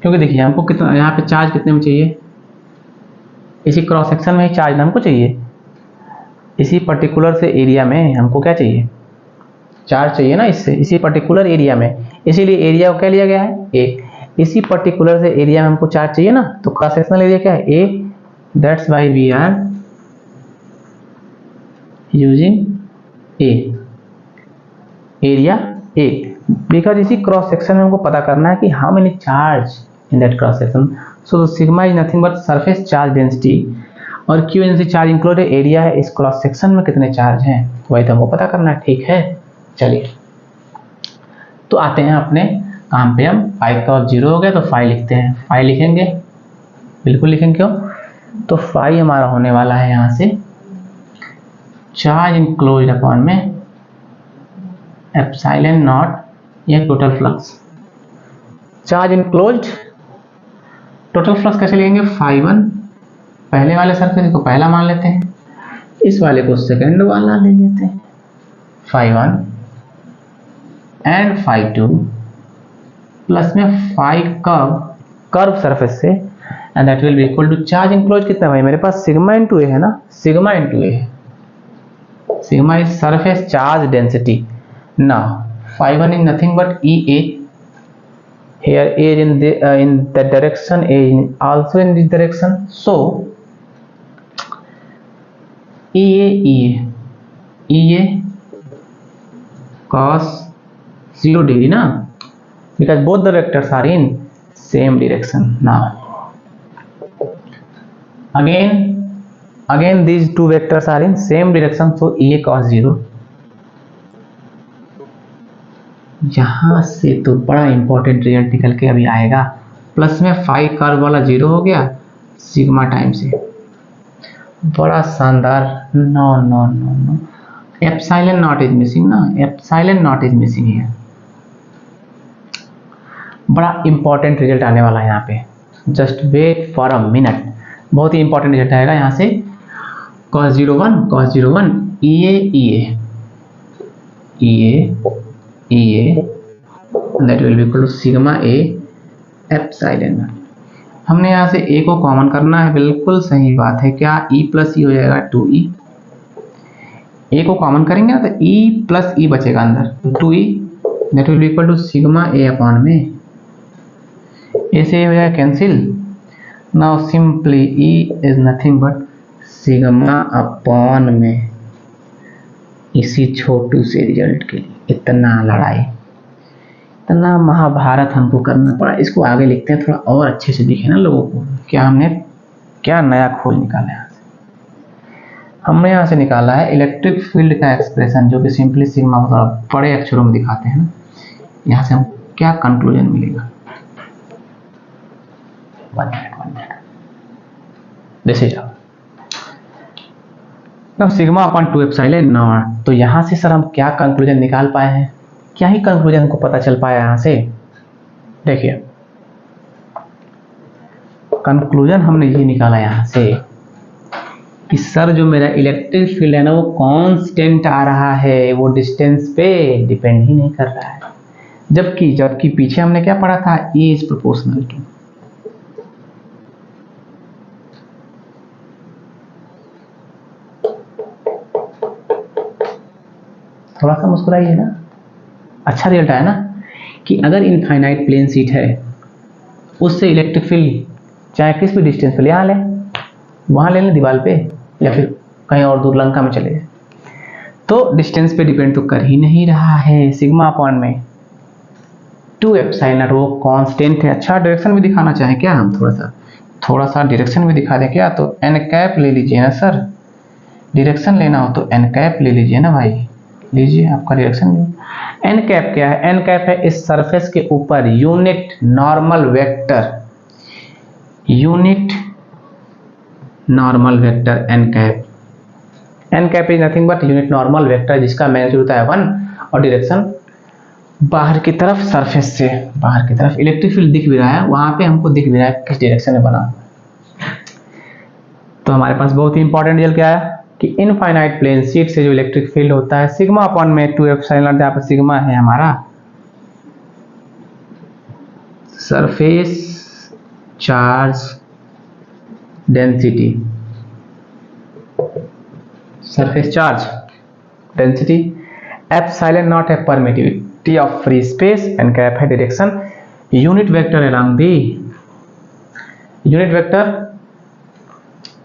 क्योंकि देखिए हमको कितना यहाँ पे चार्ज कितने में चाहिए? इसी क्रॉस सेक्शन में ही चार्ज हमको चाहिए, इसी पर्टिकुलर से एरिया में हमको क्या चाहिए? चार्ज चाहिए ना, इससे इसी पर्टिकुलर एरिया में, इसीलिए एरिया को क्या लिया गया है? ए। इसी पर्टिकुलर से एरिया में हमको चार्ज चाहिए ना, तो क्रॉस सेक्शनल एरिया क्या है? A. That's why we are using A, area A, because इसी क्रॉस सेक्शन में हमको पता करना है कि how many charge in that cross section. So sigma is nothing but surface charge density, और Q N C charge include area है, इस क्रॉस सेक्शन में कितने चार्ज हैं वही तो हमको पता करना है, ठीक है। चलिए, तो आते हैं अपने काम पे। हम फाई क्रॉस जीरो हो गया तो फाई लिखते हैं, फाई लिखेंगे, बिल्कुल लिखेंगे। क्यों? तो फाई हमारा होने वाला है यहाँ से चार्ज इनक्लोज अपॉन में एप्सिलॉन नॉट, यह total flux. Charge enclosed, total flux कैसे लेंगे? फाई वन, पहले वाले सरफेस को पहला मान लेते हैं, इस वाले को सेकंड वाला ले लेते हैं, phi one and phi two plus में फाई कर्व सरफेस से, and that will be equal to charge enclose कितना भाई मेरे पास? सिग्मा इंटू ए है ना, सिग्मा इंटू ए है, sigma is surface charge density. Now phi 1 is nothing but EA. Here A is in that direction, A is also in this direction. So EA cos 0 degree ना, because both the vectors are in same direction. Now again these two vectors are in same direction, so EA cos 0। यहां से तो बड़ा important result निकल के अभी आएगा, plus में फाई कर्व वाला जीरो हो गया सिग्मा टाइम से, बड़ा शानदार। No no no no, epsilon naught is missing ना, एप्सिलॉन नॉट इज मिसिंग है, बड़ा इंपॉर्टेंट रिजल्ट आने वाला है यहाँ पे, just wait for a minute, बहुत ही इंपॉर्टेंट रिजल्ट आएगा यहाँ से। cos 01 EA that will be equal to sigma A epsilon. हमने यहाँ से A को कॉमन करना है, बिल्कुल सही बात है। क्या E प्लस ई हो जाएगा 2E, A को कॉमन करेंगे ना तो E प्लस ई बचेगा अंदर, 2E that will be equal to sigma A upon में A से हो जाएगा cancel. Now simply E is nothing but sigma upon में इसी छोटू से रिजल्ट के लिए इतना लड़ाई, इतना महाभारत हमको करना पड़ा। इसको आगे लिखते हैं थोड़ा और अच्छे से दिखे ना लोगों को, क्या हमने क्या नया खोज निकाला है। हमने यहाँ से निकाला है इलेक्ट्रिक फील्ड का एक्सप्रेशन, जो कि सिंपली सिग्मा को थोड़ा बड़े अक्षरों में दिखाते हैं ना। यहाँ से हम क्या कंक्लूजन मिलेगा, 1 minute this is sigma upon 2 epsilon naught. तो यहाँ से सर हम क्या कंक्लूजन निकाल पाए हैं, क्या ही कंक्लूजन हमको पता चल पाया यहाँ से। देखिए कंक्लूजन हमने ये निकाला यहाँ से कि सर जो मेरा इलेक्ट्रिक फील्ड है ना वो कांस्टेंट आ रहा है, वो डिस्टेंस पे डिपेंड ही नहीं कर रहा है। जबकि पीछे हमने क्या पढ़ा था, E इज प्रोपोर्शनल टू, थोड़ा सा मुस्कुराइए ना, अच्छा रिजल्ट आया ना कि अगर इनफाइनाइट प्लेन शीट है उससे इलेक्ट्रिक फील्ड चाहे किस भी डिस्टेंस पे यहाँ लें, वहाँ ले लें दीवार पे या फिर कहीं और दूर लंका में चले जाए, तो डिस्टेंस पे डिपेंड तो कर ही नहीं रहा है। सिग्मा अपॉन में 2 एप्सिलॉन वो कांस्टेंट है। अच्छा डायरेक्शन भी दिखाना चाहें क्या, हम थोड़ा सा डायरेक्शन भी दिखा दें क्या, तो एन कैप ले लीजिए ना सर, डायरेक्शन लेना हो तो एन कैप ले लीजिए ना भाई, लीजिए आपका डायरेक्शन। एन कैप क्या है, एन कैप है इस सरफेस के ऊपर unit normal vector, unit normal vector N cap. N cap is nothing but unit normal vector जिसका मैग्नीट्यूड होता है 1 और डायरेक्शन बाहर की तरफ, सरफेस से बाहर की तरफ। इलेक्ट्रिक फील्ड दिख भी रहा है वहां पे, हमको दिख भी रहा है किस डायरेक्शन में बना। तो हमारे पास बहुत ही इंपॉर्टेंट रिजल्ट क्या है कि इनफाइनाइट प्लेन शीट से जो इलेक्ट्रिक फील्ड होता है सिग्मा अपॉन में 2 एप्सिलॉन, जहाँ पर सिग्मा है हमारा surface charge density, surface charge density, epsilon naught है permittivity of free space, N cap है direction, unit vector along the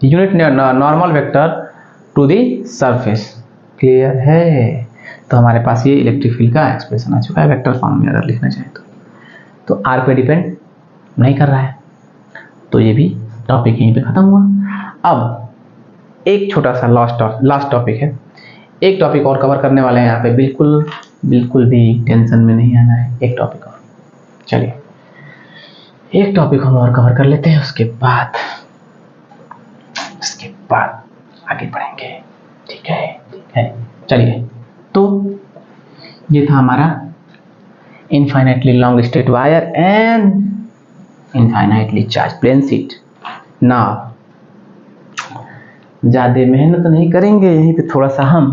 unit normal vector to the surface. Clear है। तो हमारे पास ये इलेक्ट्रिक फील्ड का एक्सप्रेशन आ चुका है वेक्टर फॉर्म में अगर लिखना चाहे तो आर पे डिपेंड नहीं कर रहा है। तो ये भी टॉपिक यहीं पे खत्म हुआ। अब एक छोटा सा लास्ट टॉपिक है, एक टॉपिक और कवर करने वाले हैं यहाँ पे, बिल्कुल भी टेंशन में नहीं आना है। एक टॉपिक और, चलिए एक टॉपिक हम और कवर कर लेते हैं, उसके बाद आगे बढ़ेंगे। ठीक है चलिए। तो ये था हमारा infinitely long straight wire and infinitely charge plane sheet. ना ज्यादा मेहनत नहीं करेंगे, यहीं पे थोड़ा सा हम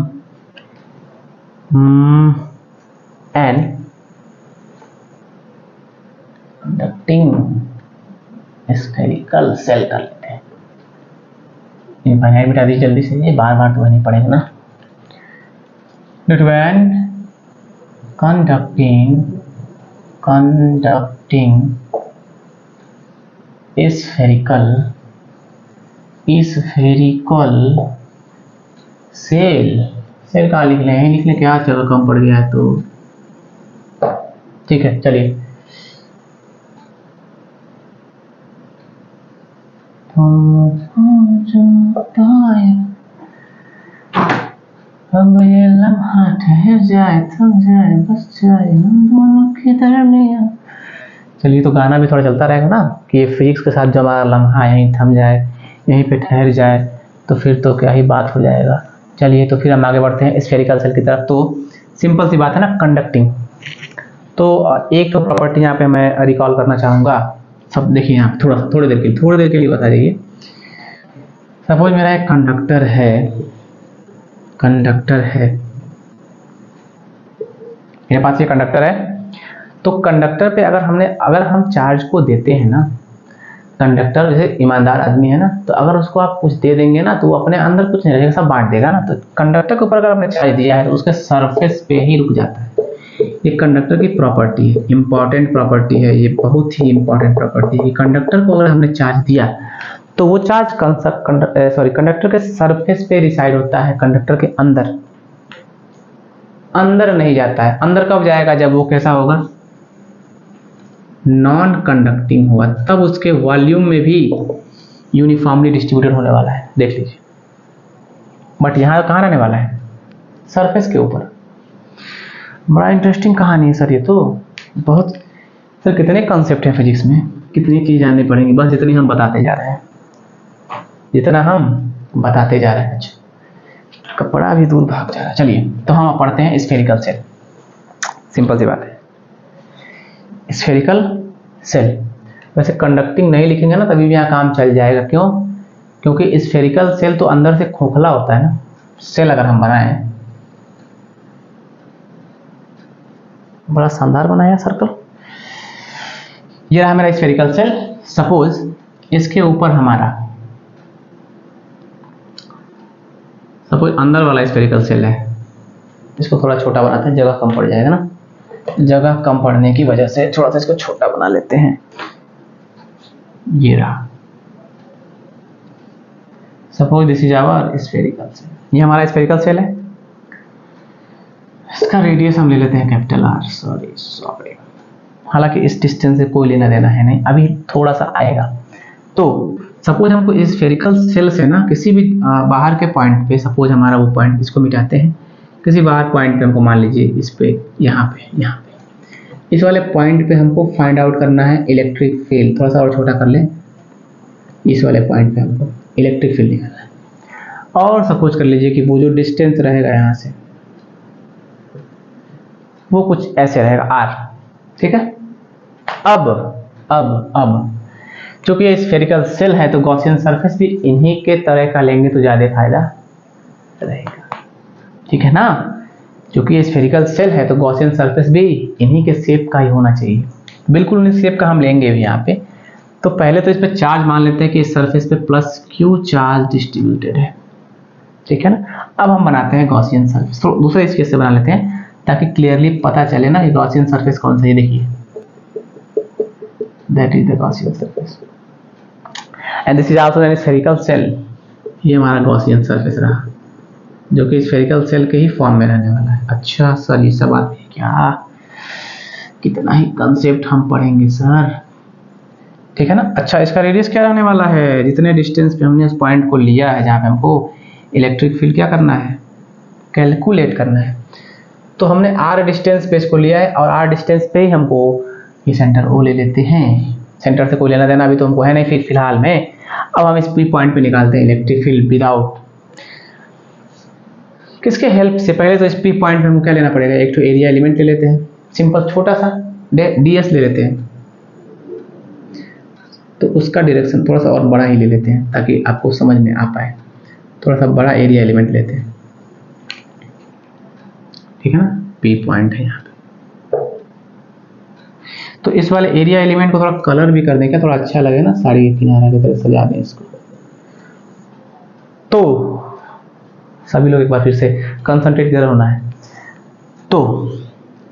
एंड कंडक्टिंग स्फेरिकल सेल कर लेते हैं। इनफाइनाइट बिटा दी जल्दी से, ये बार तो नहीं पड़ेगा ना। when conducting spherical सेल कहाँ लिख लें, लिख लें क्या, चलो कम पड़ गया है तो ठीक है। चलिए अब ये लम्हा ठहर जाए, थम जाए, बस जाए हम दोनों की दरमियां। चलिए तो गाना भी थोड़ा चलता रहेगा ना कि ये फिजिक्स के साथ जो हमारा लम्हा यहीं थम जाए, यहीं पे ठहर जाए, तो फिर तो क्या ही बात हो जाएगा। चलिए तो फिर हम आगे बढ़ते हैं स्फेरिकल सेल की तरफ। तो सिंपल सी बात है ना, कंडक्टिंग। तो एक तो प्रॉपर्टी यहाँ पे मैं रिकॉल करना चाहूँगा। सब देखिए यहाँ थोड़ी देर के लिए बता दीजिए। सपोज मेरा एक कंडक्टर है, मेरे पास ये कंडक्टर है। तो कंडक्टर पे अगर हम चार्ज को देते हैं ना, कंडक्टर जैसे ईमानदार आदमी है ना, तो अगर उसको आप कुछ दे देंगे ना तो वो अपने अंदर कुछ नहीं रहेगा, सब बांट देगा ना। तो कंडक्टर के ऊपर अगर हमने चार्ज दिया है तो उसके सरफेस पे ही रुक जाता है। ये कंडक्टर की प्रॉपर्टी है, इंपॉर्टेंट प्रॉपर्टी है, ये बहुत ही इंपॉर्टेंट प्रॉपर्टी है। कंडक्टर को अगर हमने चार्ज दिया तो वो चार्ज कंडक्टर के सरफेस पे रिसाइड होता है, कंडक्टर के अंदर। अंदर नहीं जाता है। अंदर कब जाएगा? जब वो कैसा होगा? नॉन कंडक्टिंग होगा, तब उसके वॉल्यूम में भी यूनिफॉर्मली डिस्ट्रीब्यूटेड होने वाला है, देख लीजिए। बट यहाँ कहाँ रहने वाला है? सरफेस के ऊपर। बड़ा इंटरेस्टिंग कहानी है सर ये तो। बहुत सर कितने कॉन्सेप्ट हैं फिजिक्स में, कितनी चीज़ जाननी पड़ेंगी, बस जितनी हम बताते जा रहे हैं, जितना हम बताते जा रहे हैं। अच्छा, कपड़ा भी दूर भाग जा रहा है। चलिए तो हम पढ़ते हैं स्फेरिकल सेल। सिंपल सी बात है, स्फेरिकल सेल। वैसे कंडक्टिंग नहीं लिखेंगे ना तभी भी यहाँ काम चल जाएगा। क्यों? क्योंकि स्फेरिकल सेल तो अंदर से खोखला होता है ना। सेल अगर हम बनाएं, बड़ा शानदार बनाया सर्कल। ये रहा मेरा स्फेरिकल सेल। सपोज इसके ऊपर हमारा, सपोज अंदर वाला स्फेरिकल सेल है, इसको थोड़ा छोटा बनाते हैं, जगह कम पड़ जाएगा ना। जगह कम पड़ने की वजह से थोड़ा सा इसको छोटा बना लेते हैं। ये रहा, suppose this is our spherical shell. ये हमारा स्फेरिकल सेल है। इसका रेडियस हम ले लेते हैं कैपिटल आर। सॉरी, हालांकि इस डिस्टेंस से कोई लेना देना है नहीं, अभी थोड़ा सा आएगा। तो सपोज हमको इस स्फेरिकल सेल से ना किसी भी बाहर के पॉइंट पे, सपोज हमारा वो पॉइंट, इसको मिटाते हैं, किसी बाहर पॉइंट पे हमको मान लीजिए इस पे, यहाँ पे इस वाले पॉइंट पे हमको फाइंड आउट करना है इलेक्ट्रिक फील्ड। थोड़ा सा और छोटा कर लें, इस वाले पॉइंट पे हमको इलेक्ट्रिक फील्ड निकालना है। और सपोज कर लीजिए कि वो जो डिस्टेंस रहेगा यहाँ से, वो कुछ ऐसे रहेगा आर, ठीक है। अब चूंकि ये स्फेरिकल सेल है तो गॉसियन सरफेस भी इन्हीं के तरह का लेंगे तो ज्यादा फायदा रहेगा, ठीक है ना। क्योंकि ये स्फेरिकल सेल है तो गॉसियन सरफेस भी इन्हीं के शेप का ही होना चाहिए। बिल्कुल उन्हीं शेप का हम लेंगे भी यहाँ पे। तो पहले तो इस पे चार्ज मान लेते हैं कि इस सरफेस पे प्लस क्यू चार्ज डिस्ट्रीब्यूटेड है, ठीक है ना। अब हम बनाते हैं गॉसियन सरफेस। तो दूसरे स्केच से बना लेते हैं ताकि क्लियरली पता चले ना कि गॉसियन सरफेस कौन सा है। देखिए, that is the Gaussian surface and this is also an spherical shell. ये हमारा गॉसियन सरफेस रहा, जो कि स्फेरिकल सेल के ही फॉर्म में रहने वाला है। अच्छा सर, ये सब बात है क्या? कितना ही कंसेप्ट हम पढ़ेंगे सर, ठीक है ना। अच्छा, इसका रेडियस क्या रहने वाला है? जितने डिस्टेंस पे हमने उस पॉइंट को लिया है जहाँ पे हमको इलेक्ट्रिक फील्ड क्या करना है? कैलकुलेट करना है। तो हमने r डिस्टेंस पे इसको लिया है और r डिस्टेंस पे ही हमको ये सेंटर O ले लेते हैं। सेंटर से कोई लेना देना अभी तो हमको है नहीं फिलहाल में। अब हम इस पॉइंट पे निकालते हैं इलेक्ट्रिक फील्ड विदाउट किसके हेल्प से? पहले तो इस पी पॉइंट पे हमको क्या लेना पड़ेगा? एक तो एरिया एलिमेंट ले लेते हैं, सिंपल छोटा सा ds ले लेते हैं। तो उसका डायरेक्शन थोड़ा सा और बड़ा ही ले लेते हैं ताकि आपको समझ में आ पाए। थोड़ा सा बड़ा एरिया एलिमेंट लेते हैं, ठीक है ना। पी पॉइंट है यहाँ पे। तो इस वाले एरिया एलिमेंट को थोड़ा कलर भी कर दें क्या, थोड़ा अच्छा लगे ना, साड़ी के किनारा की तरह सजा दें इसको। तो सभी लोग एक बार फिर से कंसंट्रेट कर होना है। तो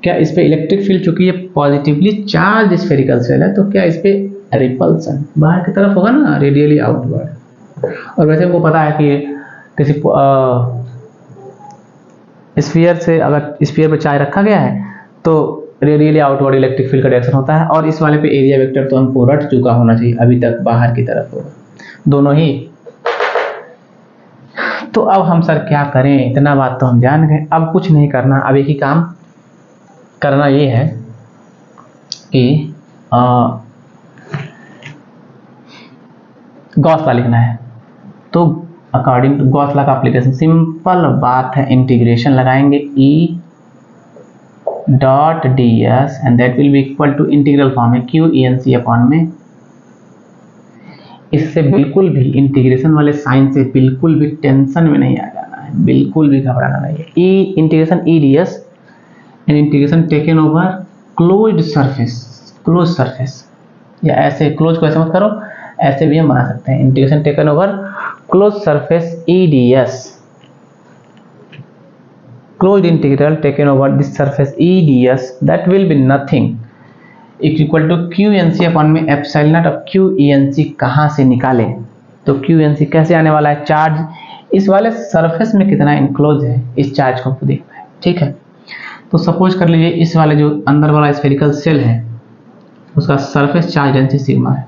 क्या इस पे इलेक्ट्रिक फील्ड, चूंकि ये पॉजिटिवली चार्ज स्फेरिकल सेल है, तो क्या इस पे रिपल्सन बाहर की तरफ होगा ना, रेडियली आउटवर्ड। और वैसे हमको पता है कि किसी स्फीयर से अगर स्फीयर पे चार्ज रखा गया है तो रेडियली आउटवर्ड इलेक्ट्रिक फील्ड का डायरेक्शन होता है। और इस वाले पे एरिया वेक्टर तो हमको रट चुका होना चाहिए, अभी तक बाहर की तरफ होगा, दोनों ही। तो अब हम सर क्या करें? इतना बात तो हम जान गए, अब कुछ नहीं करना। अब एक ही काम करना ये है कि गॉस लॉ लिखना है। तो अकॉर्डिंग टू गॉस लॉ का एप्लीकेशन सिंपल बात है, इंटीग्रेशन लगाएंगे E dot ds and that will be equal to integral form है q e n c upon में। इससे बिल्कुल भी इंटीग्रेशन वाले साइन से बिल्कुल भी टेंशन में नहीं आ जाना है, बिल्कुल भी घबराना नहीं है। E integration E ds and integration taken over closed surface, या ऐसे क्लोज को ऐसे मत करो, ऐसे भी हम बना सकते हैं। Integration taken over close surface E ds, closed integral taken over this surface E ds that will be nothing equal to q n c upon में एप्सिलॉन नॉट। अब q e n c कहाँ से निकालें? तो q n c कैसे आने वाला है? चार्ज इस वाले सरफेस में कितना इनक्लोज है, इस चार्ज को देखना है, ठीक है। तो सपोज कर लीजिए इस वाले जो अंदर वाला स्फेरिकल सेल है उसका सरफेस चार्ज डेंसिटी सिग्मा है।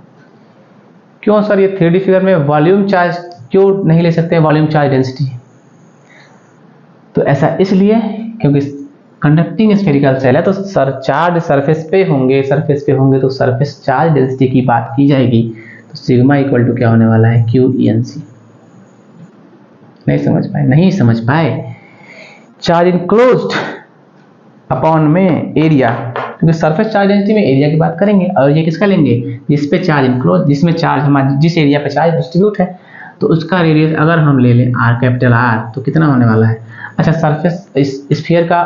क्यों सर ये 3D फिगर में वॉल्यूम चार्ज क्यों नहीं ले सकते वॉल्यूम चार्ज डेंसिटी? तो ऐसा इसलिए क्योंकि कंडक्टिंग स्फेरिकल सेल है तो चार्ज सरफेस पे होंगे तो सरफेस चार्ज डेंसिटी की बात की जाएगी। तो सिग्मा इक्वल टू क्या होने वाला है QENC। नहीं समझ पाए चार्ज इनक्लोज्ड अपॉन में एरिया, क्योंकि सरफेस चार्ज डेंसिटी में एरिया की बात करेंगे और ये किसका लेंगे जिस पे चार्ज इनक्लोज, जिसमें चार्ज हमारा जिस एरिया पे चार्ज डिस्ट्रीब्यूट है तो उसका रेडियस अगर हम ले लें R तो कितना होने वाला है? अच्छा सरफेस स्फीयर का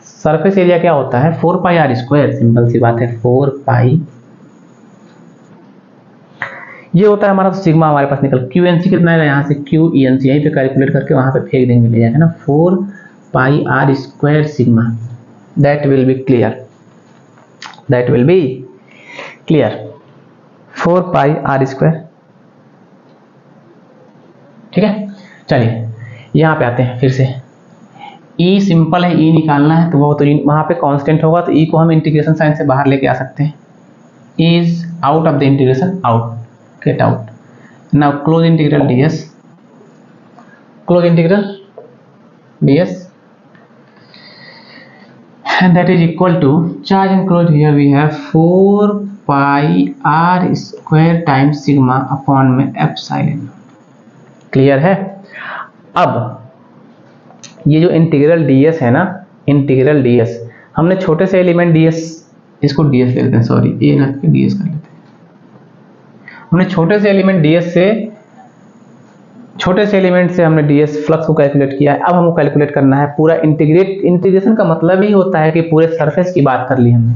सरफेस एरिया क्या होता है 4πr²। सिंपल सी बात है 4π ये होता है हमारा। तो सिग्मा हमारे पास निकल QNC कितना है यहाँ से QENC यहीं पे कैलकुलेट करके वहां पे फेंक देंगे ले जाएगा ना 4πr² sigma. That will B clear 4πr²। ठीक है चलिए यहाँ पे आते हैं फिर से। E सिंपल है E निकालना है तो वो तो वहां पे कांस्टेंट होगा तो E को हम इंटीग्रेशन साइन से बाहर लेके आ सकते हैं। E is out of the integration out get out. Now close integral ds and that is equal to charge enclosed here we have 4πr² times sigma upon में epsilon। क्लियर है? अब ये जो इंटीग्रल ds है ना integral ds हमने छोटे से एलिमेंट ds इसको ds ले लेते हैं सॉरी ए ना ds कर लेते हैं। हमने छोटे से एलिमेंट से हमने ds फ्लक्स को कैलकुलेट किया है। अब हमको कैलकुलेट करना है पूरा इंटीग्रेशन का मतलब ही होता है कि पूरे सरफेस की बात कर ली हमने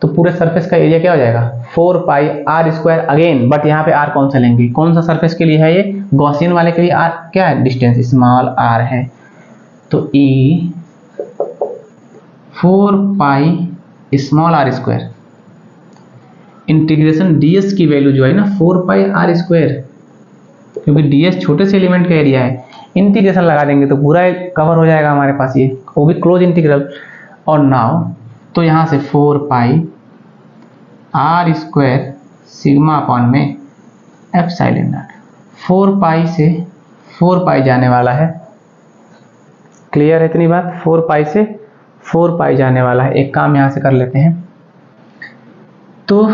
तो पूरे सरफेस का एरिया क्या हो जाएगा 4πr² अगेन बट यहाँ पे r कौन सा लेंगे कौन सा सरफेस के लिए है ये गॉसियन वाले के लिए r क्या है डिस्टेंस स्मॉल r है तो E 4π small r²। Integration ds की वैल्यू जो है ना 4πr², क्योंकि ds छोटे से एलिमेंट का एरिया है इंटीग्रेशन लगा देंगे तो पूरा कवर हो जाएगा हमारे पास ये वो भी क्लोज इंटीग्रल। और नाउ तो यहाँ से 4πr² सिग्मा अपॉन में एप्सिलॉन नॉट 4π से 4π जाने वाला है। क्लियर है इतनी बात 4π से 4π जाने वाला है। एक काम यहाँ से कर लेते हैं तो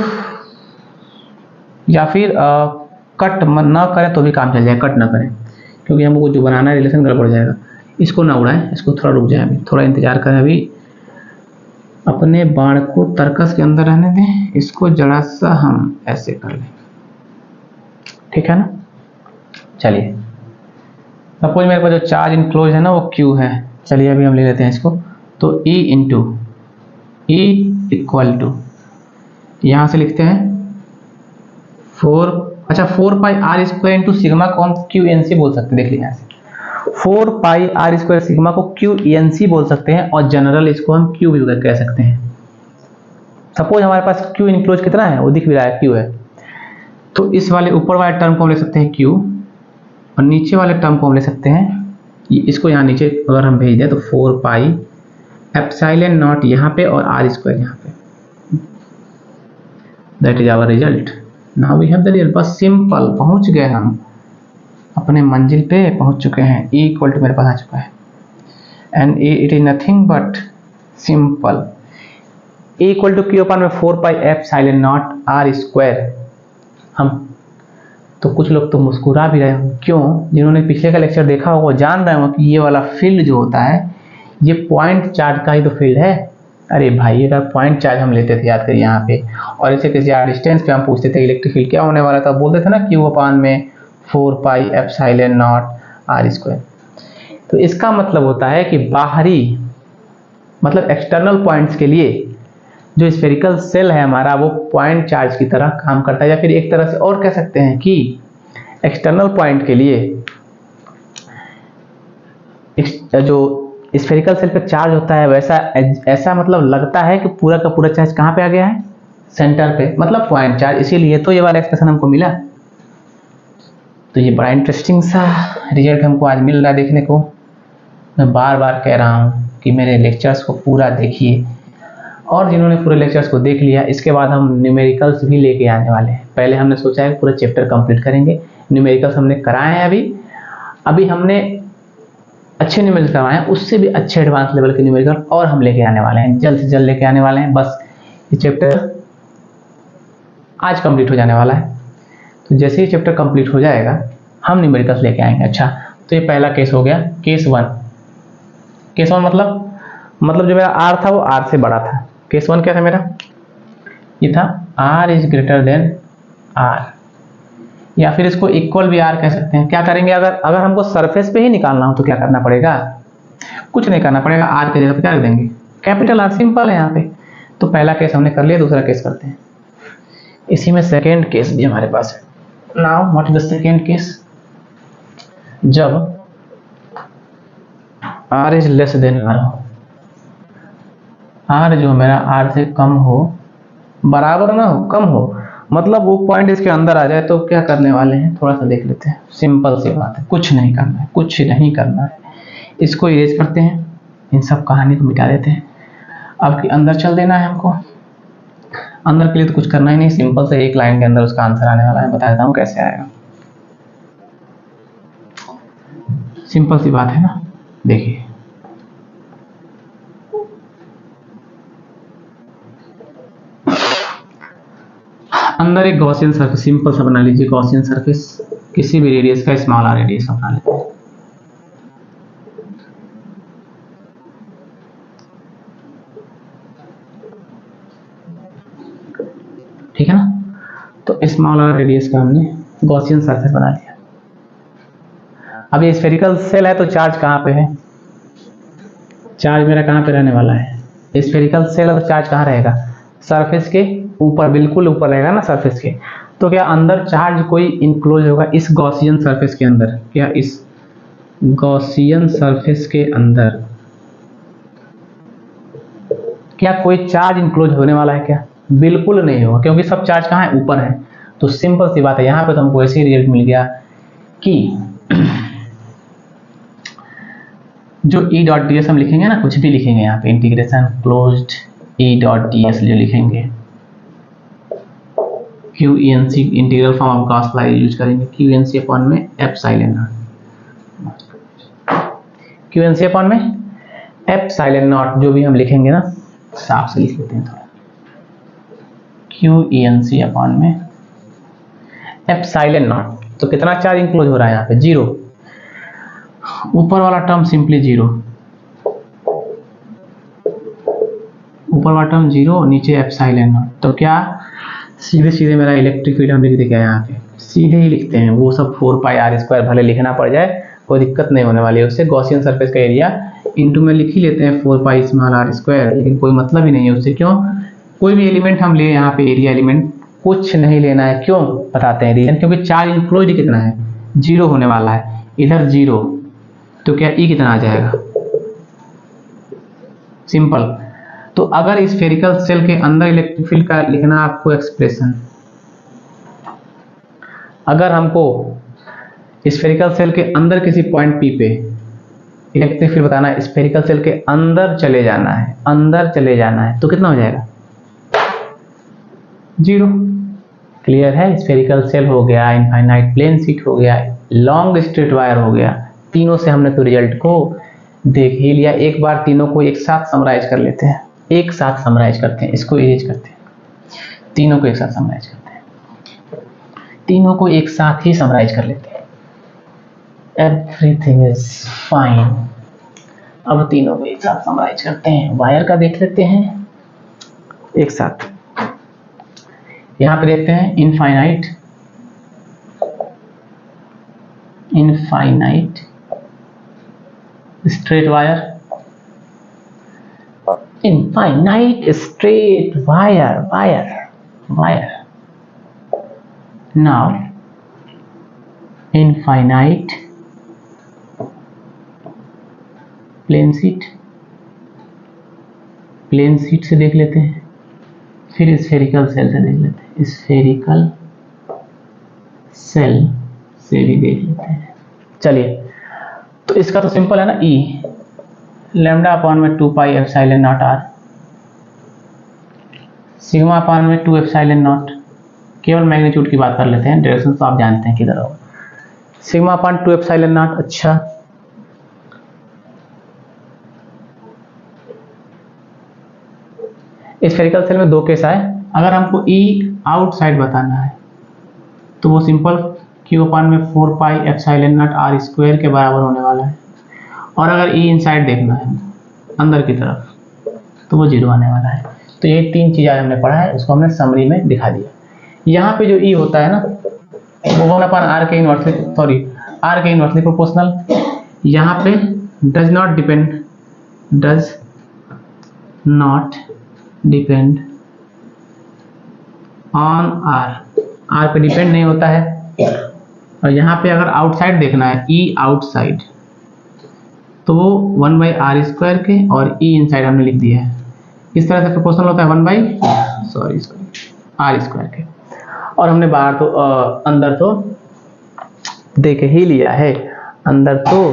या फिर कट ना करें तो भी काम चल जाए कट ना करें क्योंकि हमको जो बनाना है रिलेशन गड़बड़ जाएगा। इसको ना उड़ाएं इसको थोड़ा रुक जाए अभी थोड़ा इंतजार करें अभी अपने बाण को तर्कस के अंदर रहने दें इसको जरा सा हम ऐसे कर लें ठीक है ना। चलिए सपोज मेरे पास जो चार्ज इनक्लोज है ना वो Q है। चलिए अभी हम ले लेते हैं इसको तो E इक्वल टू यहाँ से लिखते हैं 4πr² इंटू सिग्मा को हम QNC बोल सकते हैं। देख लीजिए यहाँ से 4πr² सिग्मा को QENC बोल सकते हैं और जनरल इसको हम Q भी कह सकते हैं। सपोज हमारे पास Q इनक्लोज कितना है वो दिख भी रहा है Q है तो इस वाले ऊपर वाले टर्म को हम ले सकते हैं Q और नीचे वाले टर्म को हम ले सकते हैं इसको यहाँ नीचे अगर हम भेज दें तो 4π एप्सिलॉन नॉट यहाँ पे और r² यहाँ पे। That is our result. Now we have the result. बस सिंपल पहुंच गए हम अपने मंजिल पे पहुंच चुके हैं। E इक्वल टू मेरे पास आ चुका है and it is nothing but simple E equal to Q upon में 4π एप्सिलॉन नॉट r²। हम तो कुछ लोग तो मुस्कुरा भी रहे हो क्यों जिन्होंने पिछले का लेक्चर देखा होगा जान रहे हो कि ये वाला फील्ड जो होता है ये पॉइंट चार्ज का ही तो फील्ड है। अरे भाई अगर पॉइंट चार्ज हम लेते थे याद करिए यहाँ पे और इसे किसी डिस्टेंस पे हम पूछते थे इलेक्ट्रिक फील्ड क्या होने वाला था बोलते थे ना Q अपॉन में 4π एप्सिलॉन नॉट r²। तो इसका मतलब होता है कि बाहरी मतलब एक्सटर्नल पॉइंट्स के लिए जो स्फेरिकल सेल है हमारा वो पॉइंट चार्ज की तरह काम करता है या फिर एक तरह से और कह सकते हैं कि एक्सटर्नल पॉइंट के लिए जो स्फेरिकल सेल पे चार्ज होता है वैसा ऐसा मतलब लगता है कि पूरा का पूरा चार्ज कहाँ पे आ गया है सेंटर पे मतलब पॉइंट चार्ज। इसीलिए तो ये वाला एक्सप्रेशन हमको मिला। तो ये बड़ा इंटरेस्टिंग सा रिजल्ट हमको आज मिल रहा है देखने को। मैं बार बार कह रहा हूँ कि मेरे लेक्चर्स को पूरा देखिए, और जिन्होंने पूरे लेक्चर्स को देख लिया, इसके बाद हम न्यूमेरिकल्स भी लेके आने वाले हैं। पहले हमने सोचा है पूरा चैप्टर कंप्लीट करेंगे, न्यूमेरिकल्स हमने कराए हैं अभी हमने अच्छे न्यूमेरिकल करवाए हैं, उससे भी अच्छे एडवांस लेवल के न्यूमेरिकल और हम लेके आने वाले हैं, जल्द से जल्द लेके आने वाले हैं। बस ये चैप्टर आज कंप्लीट हो जाने वाला है, तो जैसे ही चैप्टर कंप्लीट हो जाएगा हम न्यूमेरिकल्स लेके आएंगे। अच्छा, तो ये पहला केस हो गया, केस वन। केस वन मतलब जो मेरा आर था वो आर से बड़ा था। केस वन क्या था मेरा, ये था R is greater than R, या फिर इसको इक्वल भी आर कह सकते हैं। क्या करेंगे, अगर हमको सरफेस पे ही निकालना हो तो क्या करना पड़ेगा, कुछ नहीं करना पड़ेगा, आर के जगह पे क्या रख देंगे, कैपिटल आर। सिंपल है यहाँ पे। तो पहला केस हमने कर लिया, दूसरा केस करते हैं। इसी में सेकेंड केस भी हमारे पास है। Now what is the second case, जब R is less than R हो, आर जो मेरा आर से कम हो, बराबर ना हो, कम हो, मतलब वो पॉइंट इसके अंदर आ जाए, तो क्या करने वाले हैं थोड़ा सा देख लेते हैं। सिंपल सी बात है, कुछ नहीं करना है, कुछ नहीं करना है। इसको इरेज करते हैं, इन सब कहानी को मिटा देते हैं। अब कि अंदर चल देना है हमको। अंदर के लिए तो कुछ करना ही नहीं, सिंपल से एक लाइन के अंदर उसका आंसर आने वाला है। बता देता हूँ कैसे आएगा, सिंपल सी बात है ना। देखिए, अंदर एक गॉसियन सरफेस सिंपल सा बना लीजिए। गॉसियन सरफेस किसी भी रेडियस का, स्मॉल आर रेडियस बना लेते हैं। ठीक है ना, तो स्मॉल आर रेडियस का हमने गॉसियन सरफेस बना लिया। अब ये स्फेरिकल सेल है, तो चार्ज कहाँ पे है, चार्ज मेरा कहाँ पे रहने वाला है, स्फेरिकल सेल है तो चार्ज कहाँ रहेगा, सरफेस के ऊपर, बिल्कुल ऊपर रहेगा ना सरफेस के। तो क्या अंदर चार्ज कोई इंक्लोज होगा इस गॉसियन सरफेस के अंदर, क्या इस गॉसियन सरफेस के अंदर क्या कोई चार्ज इंक्लोज होने वाला है क्या, बिल्कुल नहीं होगा, क्योंकि सब चार्ज कहाँ है, ऊपर है। तो सिंपल सी बात है, यहाँ पे तो हमको ऐसे ही रिजल्ट मिल गया कि जो ई डॉट डी एस हम लिखेंगे ना, कुछ भी लिखेंगे यहाँ पे, integration closed E dot D S जो लिखेंगे, Q E N C integral form of Gauss law use करेंगे, क्यू एन सी अपॉन में epsilon naught, Q N C upon में एप्सिलॉन नॉट, जो भी हम लिखेंगे ना, साफ से लिख लेते हैं थोड़ा, Q E N C upon में एप्सिलॉन नॉट। तो कितना चार्ज इंक्लोज हो रहा है यहाँ पे, जीरो, ऊपर वाला टर्म सिंपली जीरो, ऊपर वाला टर्म जीरो, नीचे एप्सिलॉन नॉट। तो क्या सीधे सीधे मेरा इलेक्ट्रिक फील्ड हम लिख देंगे यहाँ पे, सीधे ही लिखते हैं, वो सब 4 पाई आर स्क्वायर भले लिखना पड़ जाए, कोई दिक्कत नहीं होने वाली है उससे। गॉसियन सरफेस का एरिया इंटू में लिख ही लेते हैं 4 पाई स्मॉल आर स्क्वायर, लेकिन कोई मतलब ही नहीं है उससे। क्यों, कोई भी एलिमेंट हम ले यहाँ पे, एरिया एलिमेंट कुछ नहीं लेना है। क्यों, बताते हैं रीजन, क्योंकि चार्ज इंक्लोज कितना है, जीरो होने वाला है, इधर जीरो, तो क्या ई कितना आ जाएगा, सिंपल। तो अगर स्फेरिकल सेल के अंदर इलेक्ट्रिक फील्ड का लिखना आपको एक्सप्रेशन, अगर हमको स्फेरिकल सेल के अंदर किसी पॉइंट पी पे इलेक्ट्रिक फील्ड बताना है, स्फेरिकल सेल के अंदर चले जाना है, अंदर चले जाना है, तो कितना हो जाएगा, जीरो। क्लियर है, स्फेरिकल सेल हो गया, इनफाइनाइट प्लेन शीट हो गया, लॉन्ग स्ट्रेट वायर हो गया, तीनों से हमने तो रिजल्ट को देख ही लिया। एक बार तीनों को एक साथ समराइज कर लेते हैं, एक साथ समराइज करते हैं, इसको इरेज करते हैं, तीनों को एक साथ समराइज करते हैं, तीनों को एक साथ ही समराइज कर लेते हैं। Everything is fine. अब तीनों को एक साथ समराइज करते हैं, वायर का देख लेते हैं एक साथ। यहां पे देखते हैं infinite, infinite straight wire, infinite straight wire, wire, wire. Now infinite plane sheet, plane sheet से देख लेते हैं, फिर स्फेरिकल सेल से देख लेते हैं, स्फेरिकल सेल से भी देख लेते हैं। चलिए, तो इसका तो सिंपल है ना, ई लैम्डा अपॉन में 2 pi epsilon naught R, sigma upon में 2 एप्सिलॉन नॉट, केवल मैग्नीट्यूड की बात कर लेते हैं, डायरेक्शन तो आप जानते हैं किधर होगा, सिग्मा अपॉन 2 एप्सिलॉन नॉट। अच्छा, स्फेरिकल सेल में दो केस आए, अगर हमको ई आउटसाइड बताना है तो वो सिंपल क्यू अपॉन में 4 pi epsilon naught R square के बराबर होने वाला है, और अगर ई इनसाइड देखना है अंदर की तरफ तो वो 0 आने वाला है। तो ये तीन चीज़ें हमने पढ़ा है, उसको हमने समरी में दिखा दिया। यहाँ पे जो ई होता है ना वो 1 अपॉन आर के इनवर्सली, सॉरी आर के इनवर्सली प्रोपोर्शनल, यहाँ पे does not depend on R पे डिपेंड नहीं होता है। और यहाँ पे अगर आउटसाइड देखना है, ई आउटसाइड, तो वो 1 बाई आर स्क्वायर के, और ई इनसाइड हमने लिख दिया है। किस तरह से प्रोपोर्शनल होता है, 1 बाई आर स्क्वायर के। और हमने बाहर तो अंदर तो देख ही लिया है, अंदर तो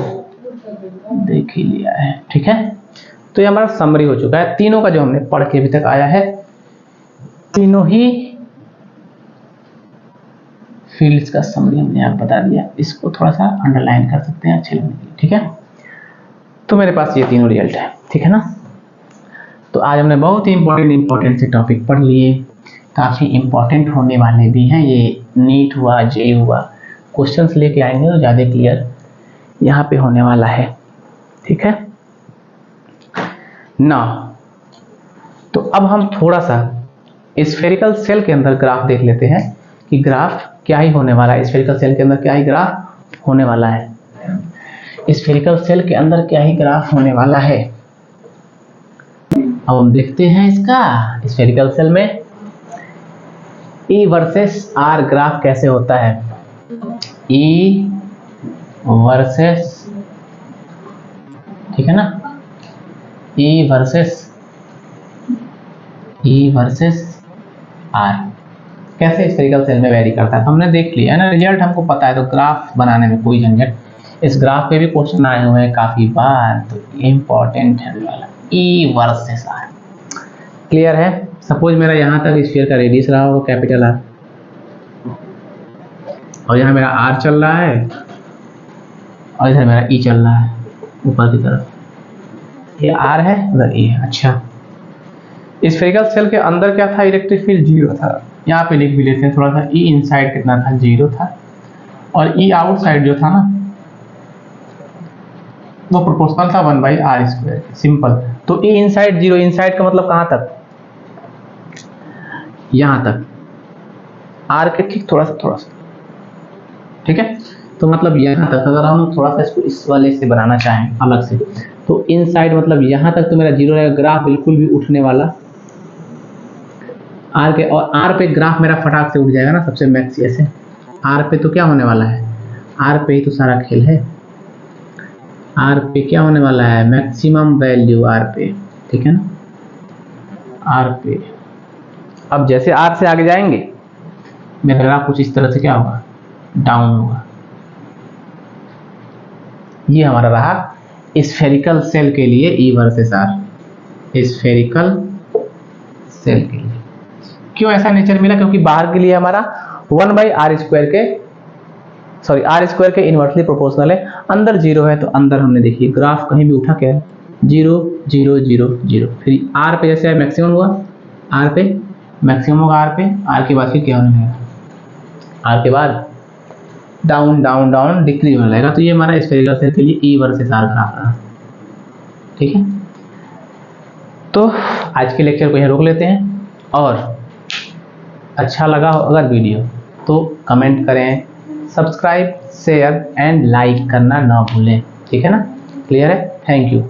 देख ही लिया है, ठीक है। तो ये हमारा समरी हो चुका है, तीनों का जो हमने पढ़ के अभी तक आया है, तीनों ही फील्ड्स का समरी हमने यहाँ बता दिया। इसको थोड़ा सा अंडरलाइन कर सकते हैं अच्छे लगने के लिए, ठीक है। तो मेरे पास ये तीनों रिजल्ट है, ठीक है ना। तो आज हमने बहुत ही इंपॉर्टेंट से टॉपिक पढ़ लिए, काफ़ी इंपॉर्टेंट होने वाले भी हैं। ये नीट हुआ, जे हुआ, क्वेश्चंस लेके आएंगे तो ज़्यादा क्लियर यहाँ पे होने वाला है, ठीक है ना। तो अब हम थोड़ा सा स्फेरिकल सेल के अंदर ग्राफ देख लेते हैं कि ग्राफ क्या ही होने वाला है, स्फेरिकल सेल के अंदर क्या ही ग्राफ होने वाला है, स्फेरिकल सेल के अंदर क्या ही ग्राफ होने वाला है। अब हम देखते हैं इसका स्फेरिकल सेल में E वर्सेस R ग्राफ कैसे होता है। E वर्सेस, ठीक है ना, E वर्सेस R कैसे स्फेरिकल सेल में वेरी करता है, तो हमने देख लिया है ना, रिजल्ट हमको पता है। तो ग्राफ बनाने में कोई झंझट, इस ग्राफ पे भी क्वेश्चन आए हुए हैं काफी बार, तो इम्पोर्टेंट है वाला E वर्सेस R। क्लियर है। सपोज मेरा यहाँ तक स्फीयर का रेडियस रहा होगा कैपिटल R, और यहाँ मेरा R चल रहा है, और इधर मेरा E चल रहा है ऊपर की तरफ, ये R है उधर E है। अच्छा, स्फेरिकल सेल के अंदर क्या था, इलेक्ट्रिक फील्ड 0 था। यहाँ पे लिख भी लेते हैं थोड़ा सा, E इनसाइड कितना था, 0 था, और E आउटसाइड जो था ना वो प्रोपोर्शनल था 1 बाई आर स्क्वायर, सिंपल। तो E इनसाइड 0, इनसाइड का मतलब कहाँ तक, यहाँ तक, R के ठीक थोड़ा सा, ठीक है। तो मतलब यहाँ तक अगर हम थोड़ा सा इसको इस वाले से बनाना चाहें अलग से, तो इनसाइड मतलब यहाँ तक तो मेरा 0 रहेगा, ग्राफ बिल्कुल भी उठने वाला R के, और R पे ग्राफ मेरा फटाक से उठ जाएगा ना सबसे मैक्स ऐसे। R पे तो क्या होने वाला है, R पे ही तो सारा खेल है, R पे क्या होने वाला है, मैक्सिमम वैल्यू R पे, ठीक है ना, R पे। अब जैसे R से आगे जाएंगे मेरा ग्राफ कुछ इस तरह से क्या होगा, डाउन होगा। ये हमारा रहा स्फेरिकल सेल के लिए E versus R, spherical shell के लिए। क्यों ऐसा नेचर मिला, क्योंकि बाहर के लिए हमारा 1 बाई आर स्क्वायर के, सॉरी आर स्क्वायर के इनवर्सली प्रोपोर्शनल है, अंदर 0 है, तो अंदर हमने देखिए ग्राफ कहीं भी उठा क्या है, 0 0 0 0। फिर R पे जैसे मैक्सिमम हुआ, R पे मैक्सिमम होगा, R पे, R के बाद फिर क्या होने लगेगा, R के बाद डाउन डाउन डाउन डिक्रीज होने लगेगा। तो ये हमारा स्फेरिकल सेल के लिए E वर्सेस R ग्राफ रहा, ठीक है। तो आज के लेक्चर को यहाँ रोक लेते हैं, और अच्छा लगा हो अगर वीडियो तो कमेंट करें, सब्सक्राइब, शेयर एंड लाइक करना ना भूलें, ठीक है ना। क्लियर है, थैंक यू।